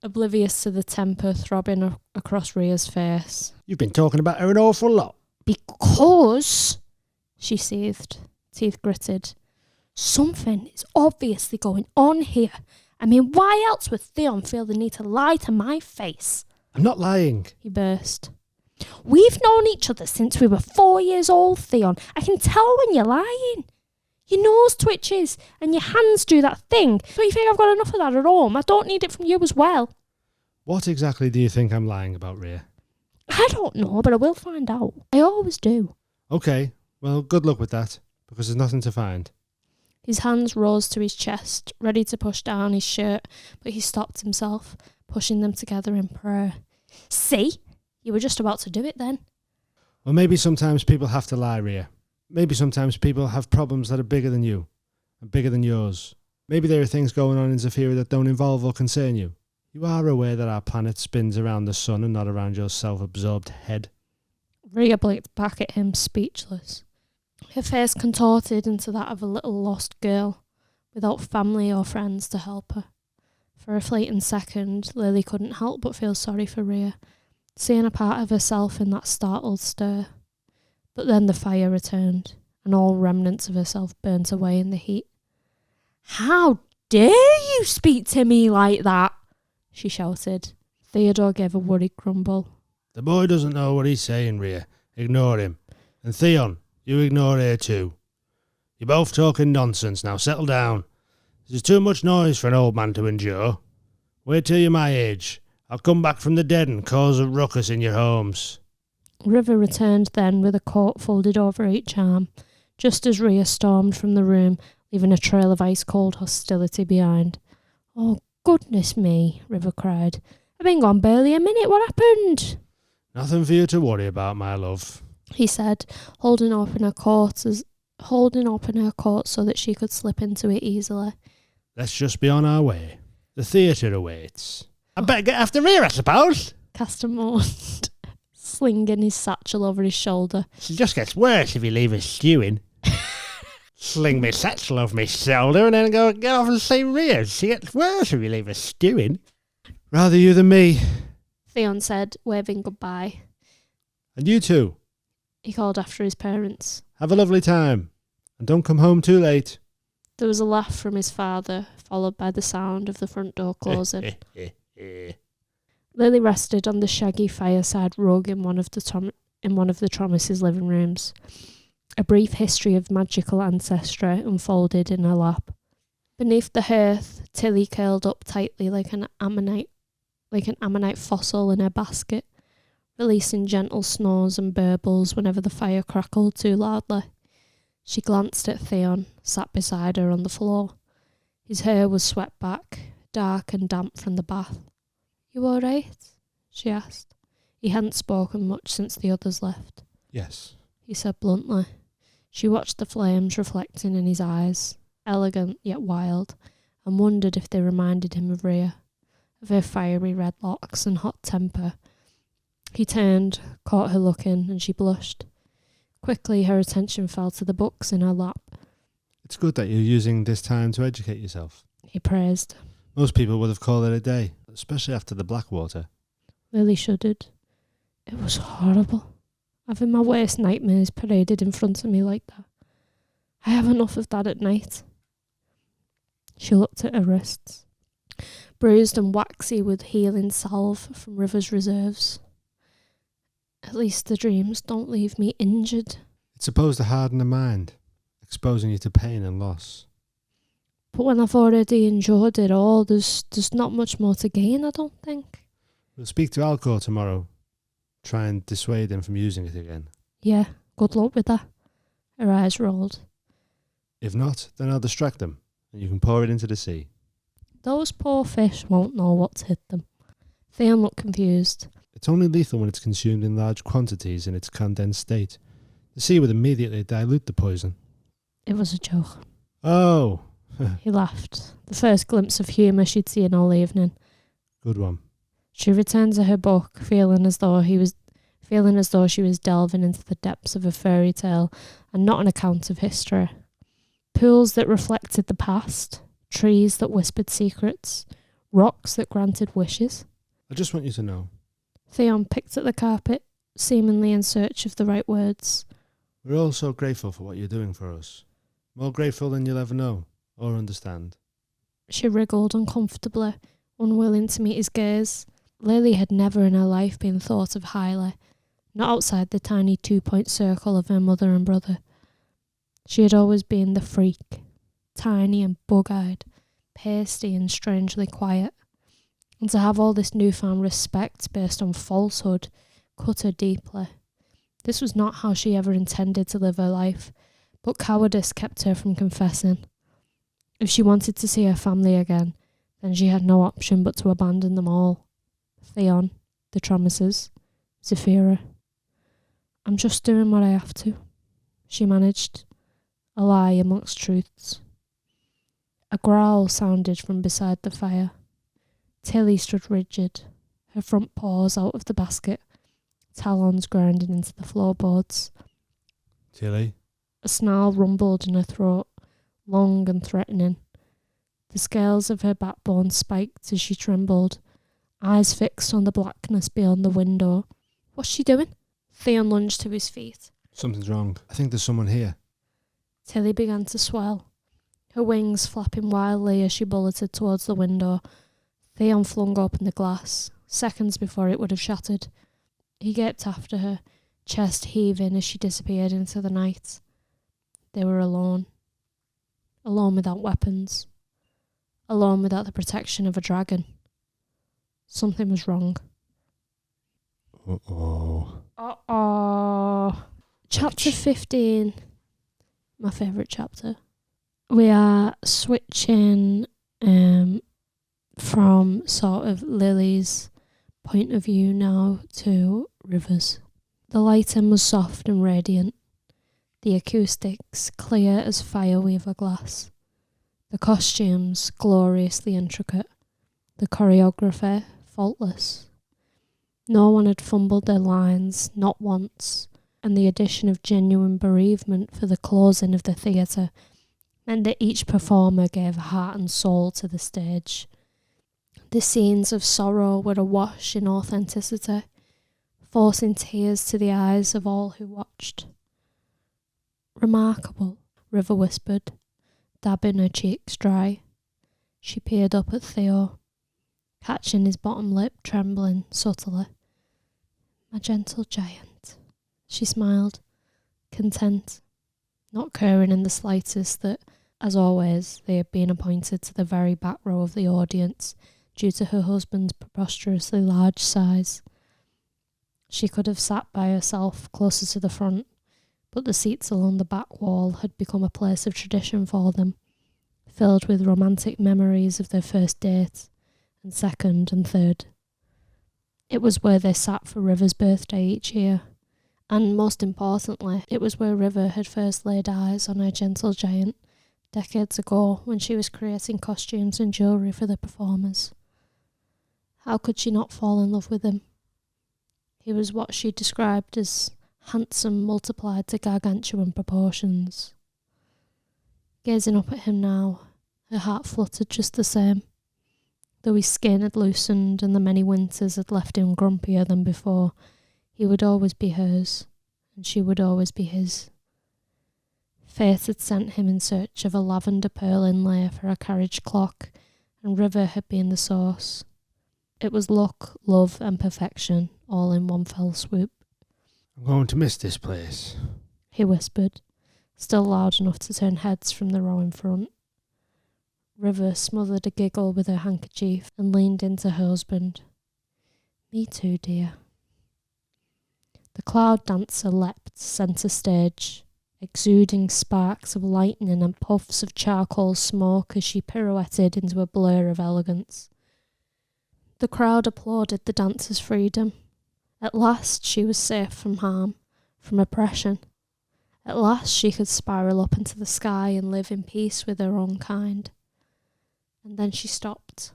oblivious to the temper throbbing across Rhea's face. You've been talking about her an awful lot. Because, she seethed, teeth gritted, something is obviously going on here. I mean, why else would Theon feel the need to lie to my face? I'm not lying. He burst. We've known each other since we were 4 years old, Theon. I can tell when you're lying. Your nose twitches and your hands do that thing. Don't you think I've got enough of that at home? I don't need it from you as well. What exactly do you think I'm lying about, Rhea? I don't know, but I will find out. I always do. Okay, well, good luck with that, because there's nothing to find. His hands rose to his chest, ready to push down his shirt, but he stopped himself, pushing them together in prayer. See? You were just about to do it then. Well, maybe sometimes people have to lie, Rhea. Maybe sometimes people have problems that are bigger than you, and bigger than yours. Maybe there are things going on in Zaphira that don't involve or concern you. You are aware that our planet spins around the sun and not around your self-absorbed head. Rhea blinked back at him, speechless. Her face contorted into that of a little lost girl, without family or friends to help her. For a fleeting second, Lily couldn't help but feel sorry for Rhea, seeing a part of herself in that startled stare. But then the fire returned, and all remnants of herself burnt away in the heat. How dare you speak to me like that? She shouted. Theodore gave a worried grumble. The boy doesn't know what he's saying, Rhea. Ignore him. And Theon, you ignore her too. You're both talking nonsense, now settle down. This is too much noise for an old man to endure. Wait till you're my age. I'll come back from the dead and cause a ruckus in your homes. River returned then with a coat folded over each arm, just as Rhea stormed from the room, leaving a trail of ice-cold hostility behind. Oh, goodness me, River cried. I've been gone barely a minute. What happened? Nothing for you to worry about, my love, he said, holding open her coat so that she could slip into it easily. Let's just be on our way. The theatre awaits. I better get after Rhea, I suppose. Castor moaned, slinging his satchel over his shoulder. It just gets worse if you leave her stewing. Sling my satchel over my shoulder and then go get off and see Rhea. She gets worse if you leave her stewing. Rather you than me. Theon said, waving goodbye. And you too. He called after his parents. Have a lovely time. And don't come home too late. There was a laugh from his father, followed by the sound of the front door closing. Lily rested on the shaggy fireside rug in one of the Thomases' living rooms. A brief history of magical ancestry unfolded in her lap. Beneath the hearth, Tilly curled up tightly like an ammonite fossil in her basket, releasing gentle snores and burbles whenever the fire crackled too loudly. She glanced at Theon, sat beside her on the floor. His hair was swept back, dark and damp from the bath. You all right? She asked. He hadn't spoken much since the others left. Yes, he said bluntly. She watched the flames reflecting in his eyes, elegant yet wild, and wondered if they reminded him of Rhea, of her fiery red locks and hot temper. He turned, caught her looking, and she blushed. Quickly her attention fell to the books in her lap. It's good that you're using this time to educate yourself. He praised. Most people would have called it a day, especially after the Blackwater. Lily shuddered. It was horrible. Having my worst nightmares paraded in front of me like that. I have enough of that at night. She looked at her wrists, bruised and waxy with healing salve from River's reserves. At least the dreams don't leave me injured. It's supposed to harden the mind, exposing you to pain and loss. But when I've already endured it all, there's not much more to gain, I don't think. We'll speak to Alcor tomorrow. Try and dissuade him from using it again. Yeah, good luck with that. Her eyes rolled. If not, then I'll distract them, and you can pour it into the sea. Those poor fish won't know what's hit them. Theon looked confused. It's only lethal when it's consumed in large quantities in its condensed state. The sea would immediately dilute the poison. It was a joke. Oh! He laughed. The first glimpse of humour she'd seen all evening. Good one. She returned to her book, feeling as though she was delving into the depths of a fairy tale and not an account of history. Pools that reflected the past, trees that whispered secrets, rocks that granted wishes. I just want you to know. Theon picked at the carpet, seemingly in search of the right words. We're all so grateful for what you're doing for us. More grateful than you'll ever know or understand. She wriggled uncomfortably, unwilling to meet his gaze. Lily had never in her life been thought of highly, not outside the tiny 2-point circle of her mother and brother. She had always been the freak, tiny and bug-eyed, pasty and strangely quiet. And to have all this newfound respect based on falsehood cut her deeply. This was not how she ever intended to live her life, but cowardice kept her from confessing. If she wanted to see her family again, then she had no option but to abandon them all. Theon, the Thomases, Zaphira. I'm just doing what I have to, she managed, a lie amongst truths. A growl sounded from beside the fire. Tilly stood rigid, her front paws out of the basket, talons grinding into the floorboards. Tilly? A snarl rumbled in her throat, long and threatening. The scales of her backbone spiked as she trembled, eyes fixed on the blackness beyond the window. What's she doing? Theon lunged to his feet. Something's wrong. I think there's someone here. Tilly began to swell, her wings flapping wildly as she bulleted towards the window. Theon flung open the glass, seconds before it would have shattered. He gaped after her, chest heaving as she disappeared into the night. They were alone. Alone without weapons. Alone without the protection of a dragon. Something was wrong. Uh-oh. Uh-oh. Chapter 15. My favourite chapter. We are switching from sort of Lily's point of view now to River's. The lighting was soft and radiant. The acoustics clear as fireweaver glass. The costumes gloriously intricate. The choreography faultless. No one had fumbled their lines, not once, and the addition of genuine bereavement for the closing of the theatre meant that each performer gave heart and soul to the stage. The scenes of sorrow were awash in authenticity, forcing tears to the eyes of all who watched. Remarkable, River whispered, dabbing her cheeks dry. She peered up at Theo, catching his bottom lip trembling subtly. My gentle giant, she smiled, content, not caring in the slightest that, as always, they had been appointed to the very back row of the audience due to her husband's preposterously large size. She could have sat by herself closer to the front, but the seats along the back wall had become a place of tradition for them, filled with romantic memories of their first date, and second and third. It was where they sat for River's birthday each year, and most importantly, it was where River had first laid eyes on her gentle giant decades ago when she was creating costumes and jewellery for the performers. How could she not fall in love with him? He was what she described as handsome multiplied to gargantuan proportions. Gazing up at him now, her heart fluttered just the same. Though his skin had loosened and the many winters had left him grumpier than before, he would always be hers, and she would always be his. Fate had sent him in search of a lavender pearl inlay for a carriage clock, and River had been the source. It was luck, love, and perfection, all in one fell swoop. I'm going to miss this place, he whispered, still loud enough to turn heads from the row in front. River smothered a giggle with her handkerchief and leaned into her husband. Me too, dear. The cloud dancer leapt centre stage, exuding sparks of lightning and puffs of charcoal smoke as she pirouetted into a blur of elegance. The crowd applauded the dancer's freedom. At last she was safe from harm, from oppression. At last she could spiral up into the sky and live in peace with her own kind. And then she stopped,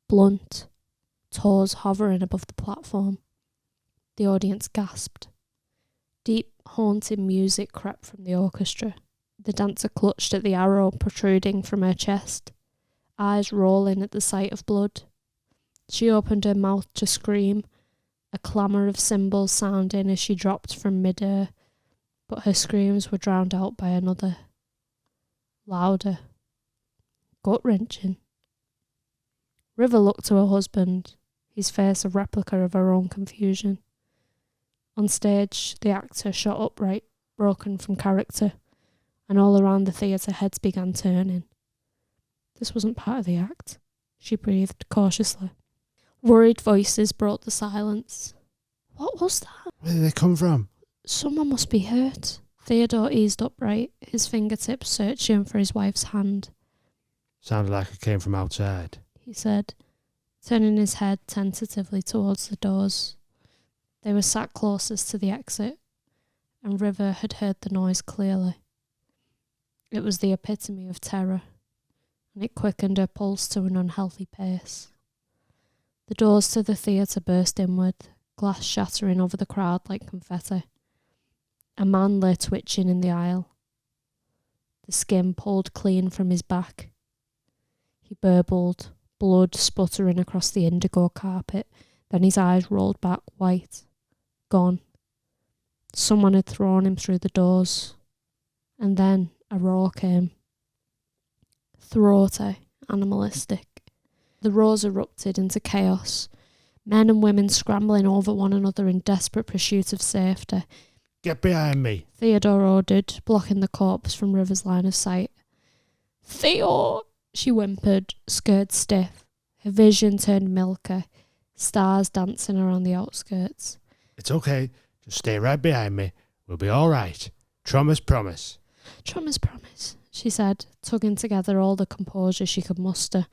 blunt, toes hovering above the platform. The audience gasped. Deep, haunting music crept from the orchestra. The dancer clutched at the arrow protruding from her chest, eyes rolling at the sight of blood. She opened her mouth to scream, a clamour of cymbals sounding as she dropped from mid-air, but her screams were drowned out by another. Louder. Gut-wrenching. River looked to her husband. his face a replica of her own confusion. On stage, the actor shot upright, broken from character, and all around the theatre heads began turning. This wasn't part of the act, she breathed cautiously. Worried voices broke the silence. What was that? Where did they come from? Someone must be hurt. Theodore eased upright, his fingertips searching for his wife's hand. Sounded like it came from outside, he said, turning his head tentatively towards the doors. They were sat closest to the exit, and River had heard the noise clearly. It was the epitome of terror, and it quickened her pulse to an unhealthy pace. The doors to the theatre burst inward, glass shattering over the crowd like confetti. A man lay twitching in the aisle. The skin pulled clean from his back. He burbled, blood sputtering across the indigo carpet, then his eyes rolled back white. Gone. Someone had thrown him through the doors. And then a roar came. Throaty, animalistic. The roars erupted into chaos. Men and women scrambling over one another in desperate pursuit of safety. Get behind me, Theodore ordered, blocking the corpse from River's line of sight. Theo! She whimpered, scared stiff. Her vision turned milky, stars dancing around the outskirts. It's okay. Just stay right behind me. We'll be all right. Thomas promise. Thomas promise, she said, tugging together all the composure she could muster.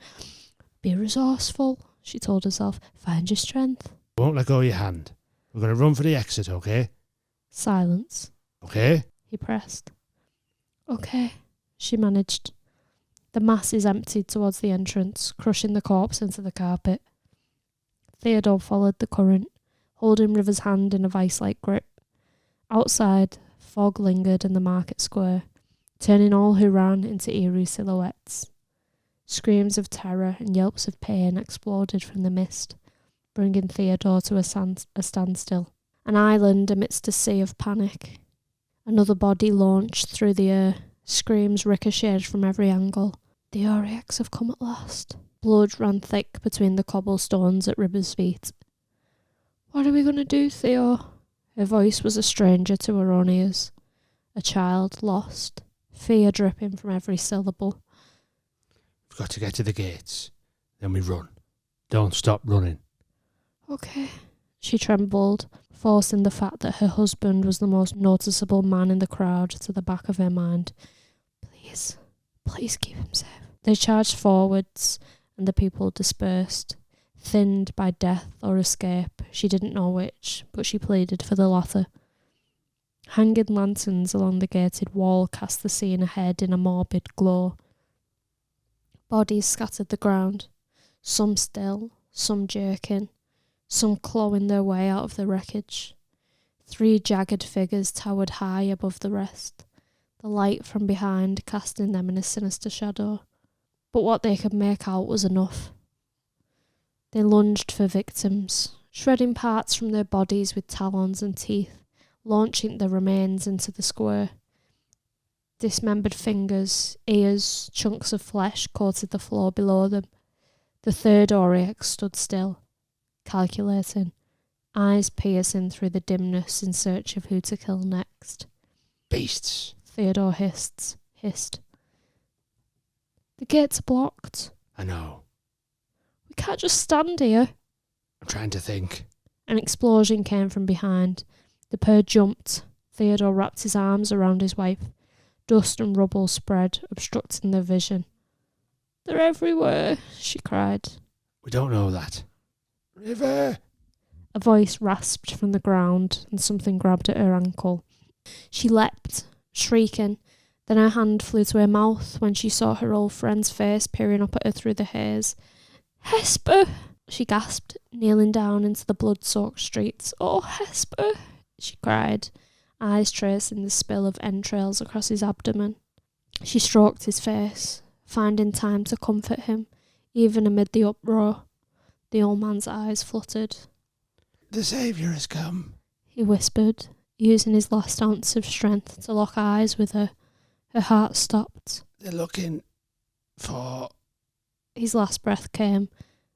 Be resourceful, she told herself. Find your strength. Won't let go of your hand. We're going to run for the exit, okay? Silence. Okay? He pressed. Okay, she managed. The masses emptied towards the entrance, crushing the corpse into the carpet. Theodore followed the current, holding River's hand in a vice-like grip. Outside, fog lingered in the market square, turning all who ran into eerie silhouettes. Screams of terror and yelps of pain exploded from the mist, bringing Theodore to a standstill. An island amidst a sea of panic. Another body launched through the air. Screams ricocheted from every angle. The Oriax have come at last. Blood ran thick between the cobblestones at River's feet. What are we going to do, Theo? Her voice was a stranger to her own ears. A child lost, fear dripping from every syllable. We've got to get to the gates. Then we run. Don't stop running. Okay. She trembled, forcing the fact that her husband was the most noticeable man in the crowd to the back of her mind. Please keep him safe. They charged forwards, and the people dispersed, thinned by death or escape. She didn't know which, but she pleaded for the latter. Hanging lanterns along the gated wall cast the scene ahead in a morbid glow. Bodies scattered the ground, some still, some jerking, some clawing their way out of the wreckage. 3 jagged figures towered high above the rest, the light from behind casting them in a sinister shadow. But what they could make out was enough. They lunged for victims, shredding parts from their bodies with talons and teeth, launching the remains into the square. Dismembered fingers, ears, chunks of flesh coated the floor below them. The third Oriax stood still, calculating, eyes piercing through the dimness in search of who to kill next. Beasts, Theodore hissed. The gates are blocked. I know. We can't just stand here. I'm trying to think. An explosion came from behind. The pair jumped. Theodore wrapped his arms around his wife. Dust and rubble spread, obstructing their vision. They're everywhere, she cried. We don't know that. River! A voice rasped from the ground, and something grabbed at her ankle. She leapt, shrieking. Then her hand flew to her mouth when she saw her old friend's face peering up at her through the haze. Hesper! She gasped, kneeling down into the blood-soaked streets. Oh, Hesper! She cried, eyes tracing the spill of entrails across his abdomen. She stroked his face, finding time to comfort him, even amid the uproar. The old man's eyes fluttered. The saviour has come, he whispered, using his last ounce of strength to lock eyes with her. Her heart stopped. They're looking for... His last breath came,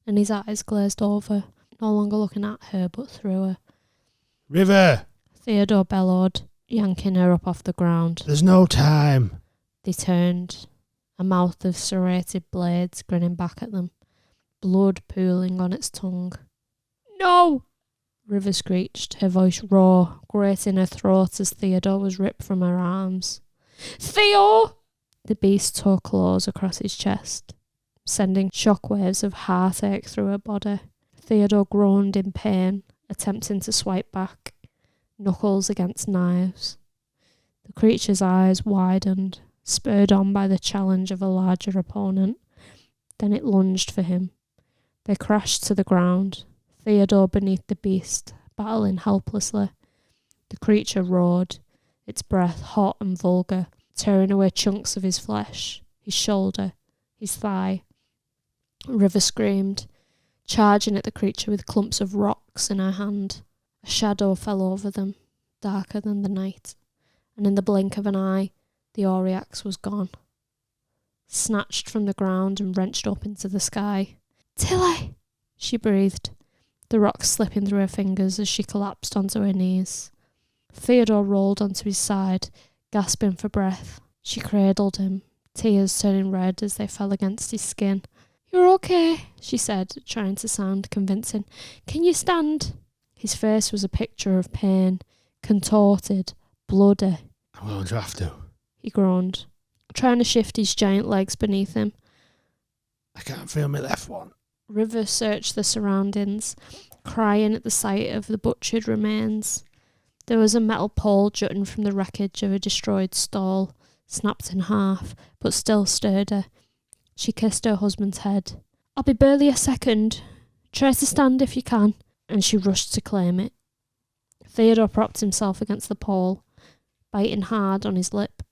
and his eyes glazed over. no longer looking at her but through her. River! Theodore bellowed, yanking her up off the ground. There's no time. They turned, a mouth of serrated blades grinning back at them, blood pooling on its tongue. No! River screeched, her voice raw, grating her throat as Theodore was ripped from her arms. Theo! The beast tore claws across his chest, sending shockwaves of heartache through her body. Theodore groaned in pain, attempting to swipe back, knuckles against knives. The creature's eyes widened, spurred on by the challenge of a larger opponent. Then it lunged for him. They crashed to the ground, Theodore beneath the beast, battling helplessly. The creature roared, its breath hot and vulgar, tearing away chunks of his flesh, his shoulder, his thigh. River screamed, charging at the creature with clumps of rocks in her hand. A shadow fell over them, darker than the night, and in the blink of an eye, the Oriax was gone. Snatched from the ground and wrenched up into the sky. Tilly! She breathed, the rocks slipping through her fingers as she collapsed onto her knees. Theodore rolled onto his side, gasping for breath. She cradled him, tears turning red as they fell against his skin. You're okay, she said, trying to sound convincing. Can you stand? His face was a picture of pain, contorted, bloody. I'm going to have to. He groaned, trying to shift his giant legs beneath him. I can't feel my left one. River searched the surroundings, crying at the sight of the butchered remains. There was a metal pole jutting from the wreckage of a destroyed stall, snapped in half, but still sturdy. She kissed her husband's head. I'll be barely a second. Try to stand if you can. And she rushed to claim it. Theodore propped himself against the pole, biting hard on his lip.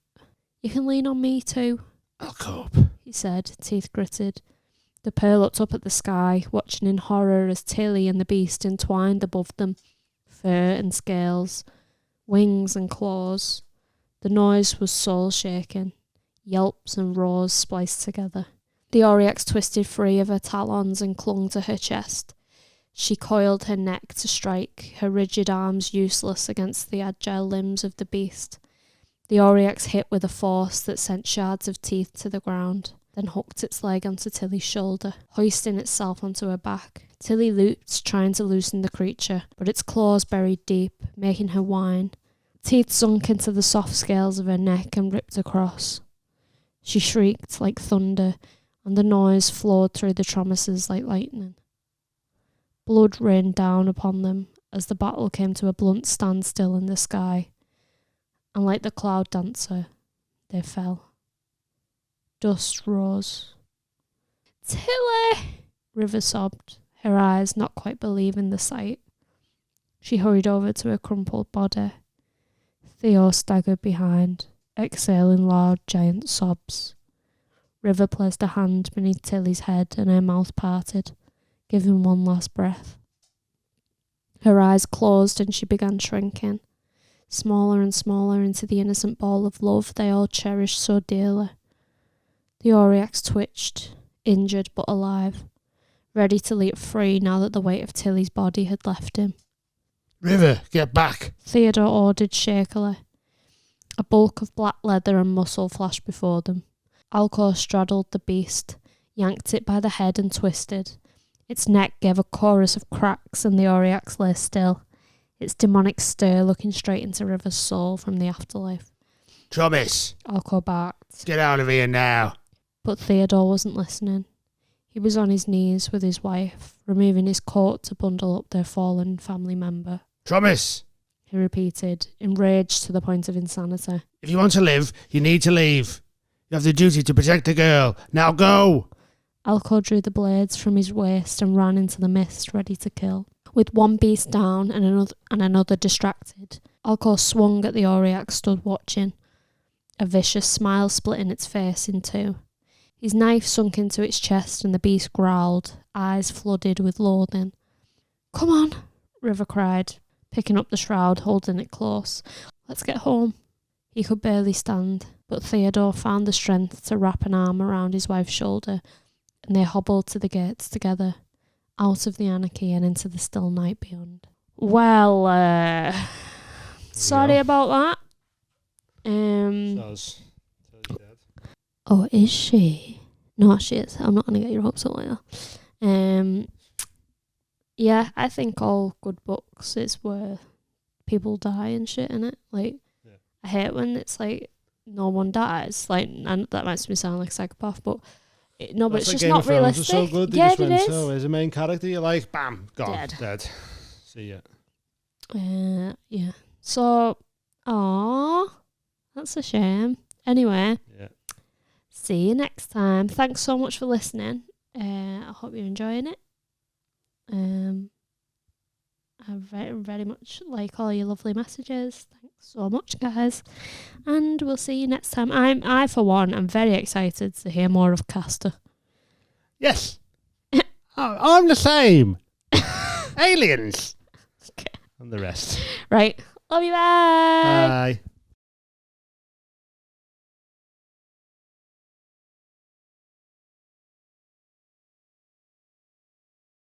You can lean on me too, I'll cope, he said, teeth gritted. The pair looked up at the sky, watching in horror as Tilly and the beast entwined above them, fur and scales, wings and claws. The noise was soul-shaking, yelps and roars spliced together. The Oriax twisted free of her talons and clung to her chest. She coiled her neck to strike, her rigid arms useless against the agile limbs of the beast. The Oriax hit with a force that sent shards of teeth to the ground, then hooked its leg onto Tilly's shoulder, hoisting itself onto her back. Tilly looped, trying to loosen the creature, but its claws buried deep, making her whine. Teeth sunk into the soft scales of her neck and ripped across. She shrieked like thunder, and the noise flowed through the tromises like lightning. Blood rained down upon them as the battle came to a blunt standstill in the sky, and like the cloud dancer, they fell. Dust rose. Tilly! River sobbed, her eyes not quite believing the sight. She hurried over to her crumpled body. Theo staggered behind, exhaling loud giant sobs. River placed a hand beneath Tilly's head and her mouth parted, giving one last breath. Her eyes closed and she began shrinking, smaller and smaller into the innocent ball of love they all cherished so dearly. The Oriax twitched, injured but alive, ready to leap free now that the weight of Tilly's body had left him. River, get back! Theodore ordered shakily. A bulk of black leather and muscle flashed before them. Alcor straddled the beast, yanked it by the head and twisted. Its neck gave a chorus of cracks and the Oriax lay still, its demonic stare looking straight into River's soul from the afterlife. Thomas! Alcor barked. Get out of here now! But Theodore wasn't listening. He was on his knees with his wife, removing his coat to bundle up their fallen family member. Thomas! He repeated, enraged to the point of insanity. If you want to live, you need to leave. You have the duty to protect the girl. Now go! Alcor drew the blades from his waist and ran into the mist, ready to kill. With one beast down and another distracted, Alcor swung at the Oriax stood watching, a vicious smile splitting its face in two. His knife sunk into its chest and the beast growled, eyes flooded with loathing. Come on, River cried, picking up the shroud, holding it close. Let's get home. He could barely stand, but Theodore found the strength to wrap an arm around his wife's shoulder, and they hobbled to the gates together, out of the anarchy and into the still night beyond. Well, sorry about that. Soz. Tell your dad. Oh, is she? No, she is. I'm not going to get your hopes up like that. Yeah, I think all good books is where people die and shit in it. Like, Yeah. I hate when it's like no one dies. Like, and that makes me sound like a psychopath, but but That's it's like just Game not of Thrones realistic. was so good. They Yeah, just it went, is. so as a main character, you're like, bam, gone, dead. See ya. Yeah. So, that's a shame. Anyway, Yeah. see you next time. Thanks so much for listening. I hope you're enjoying it. I very, very much like all your lovely messages. Thanks so much, guys. And we'll see you next time. I for one, am very excited to hear more of Castor. Yes. I'm the same. Aliens. Okay. And the rest. Right. Love you. Bye. Bye.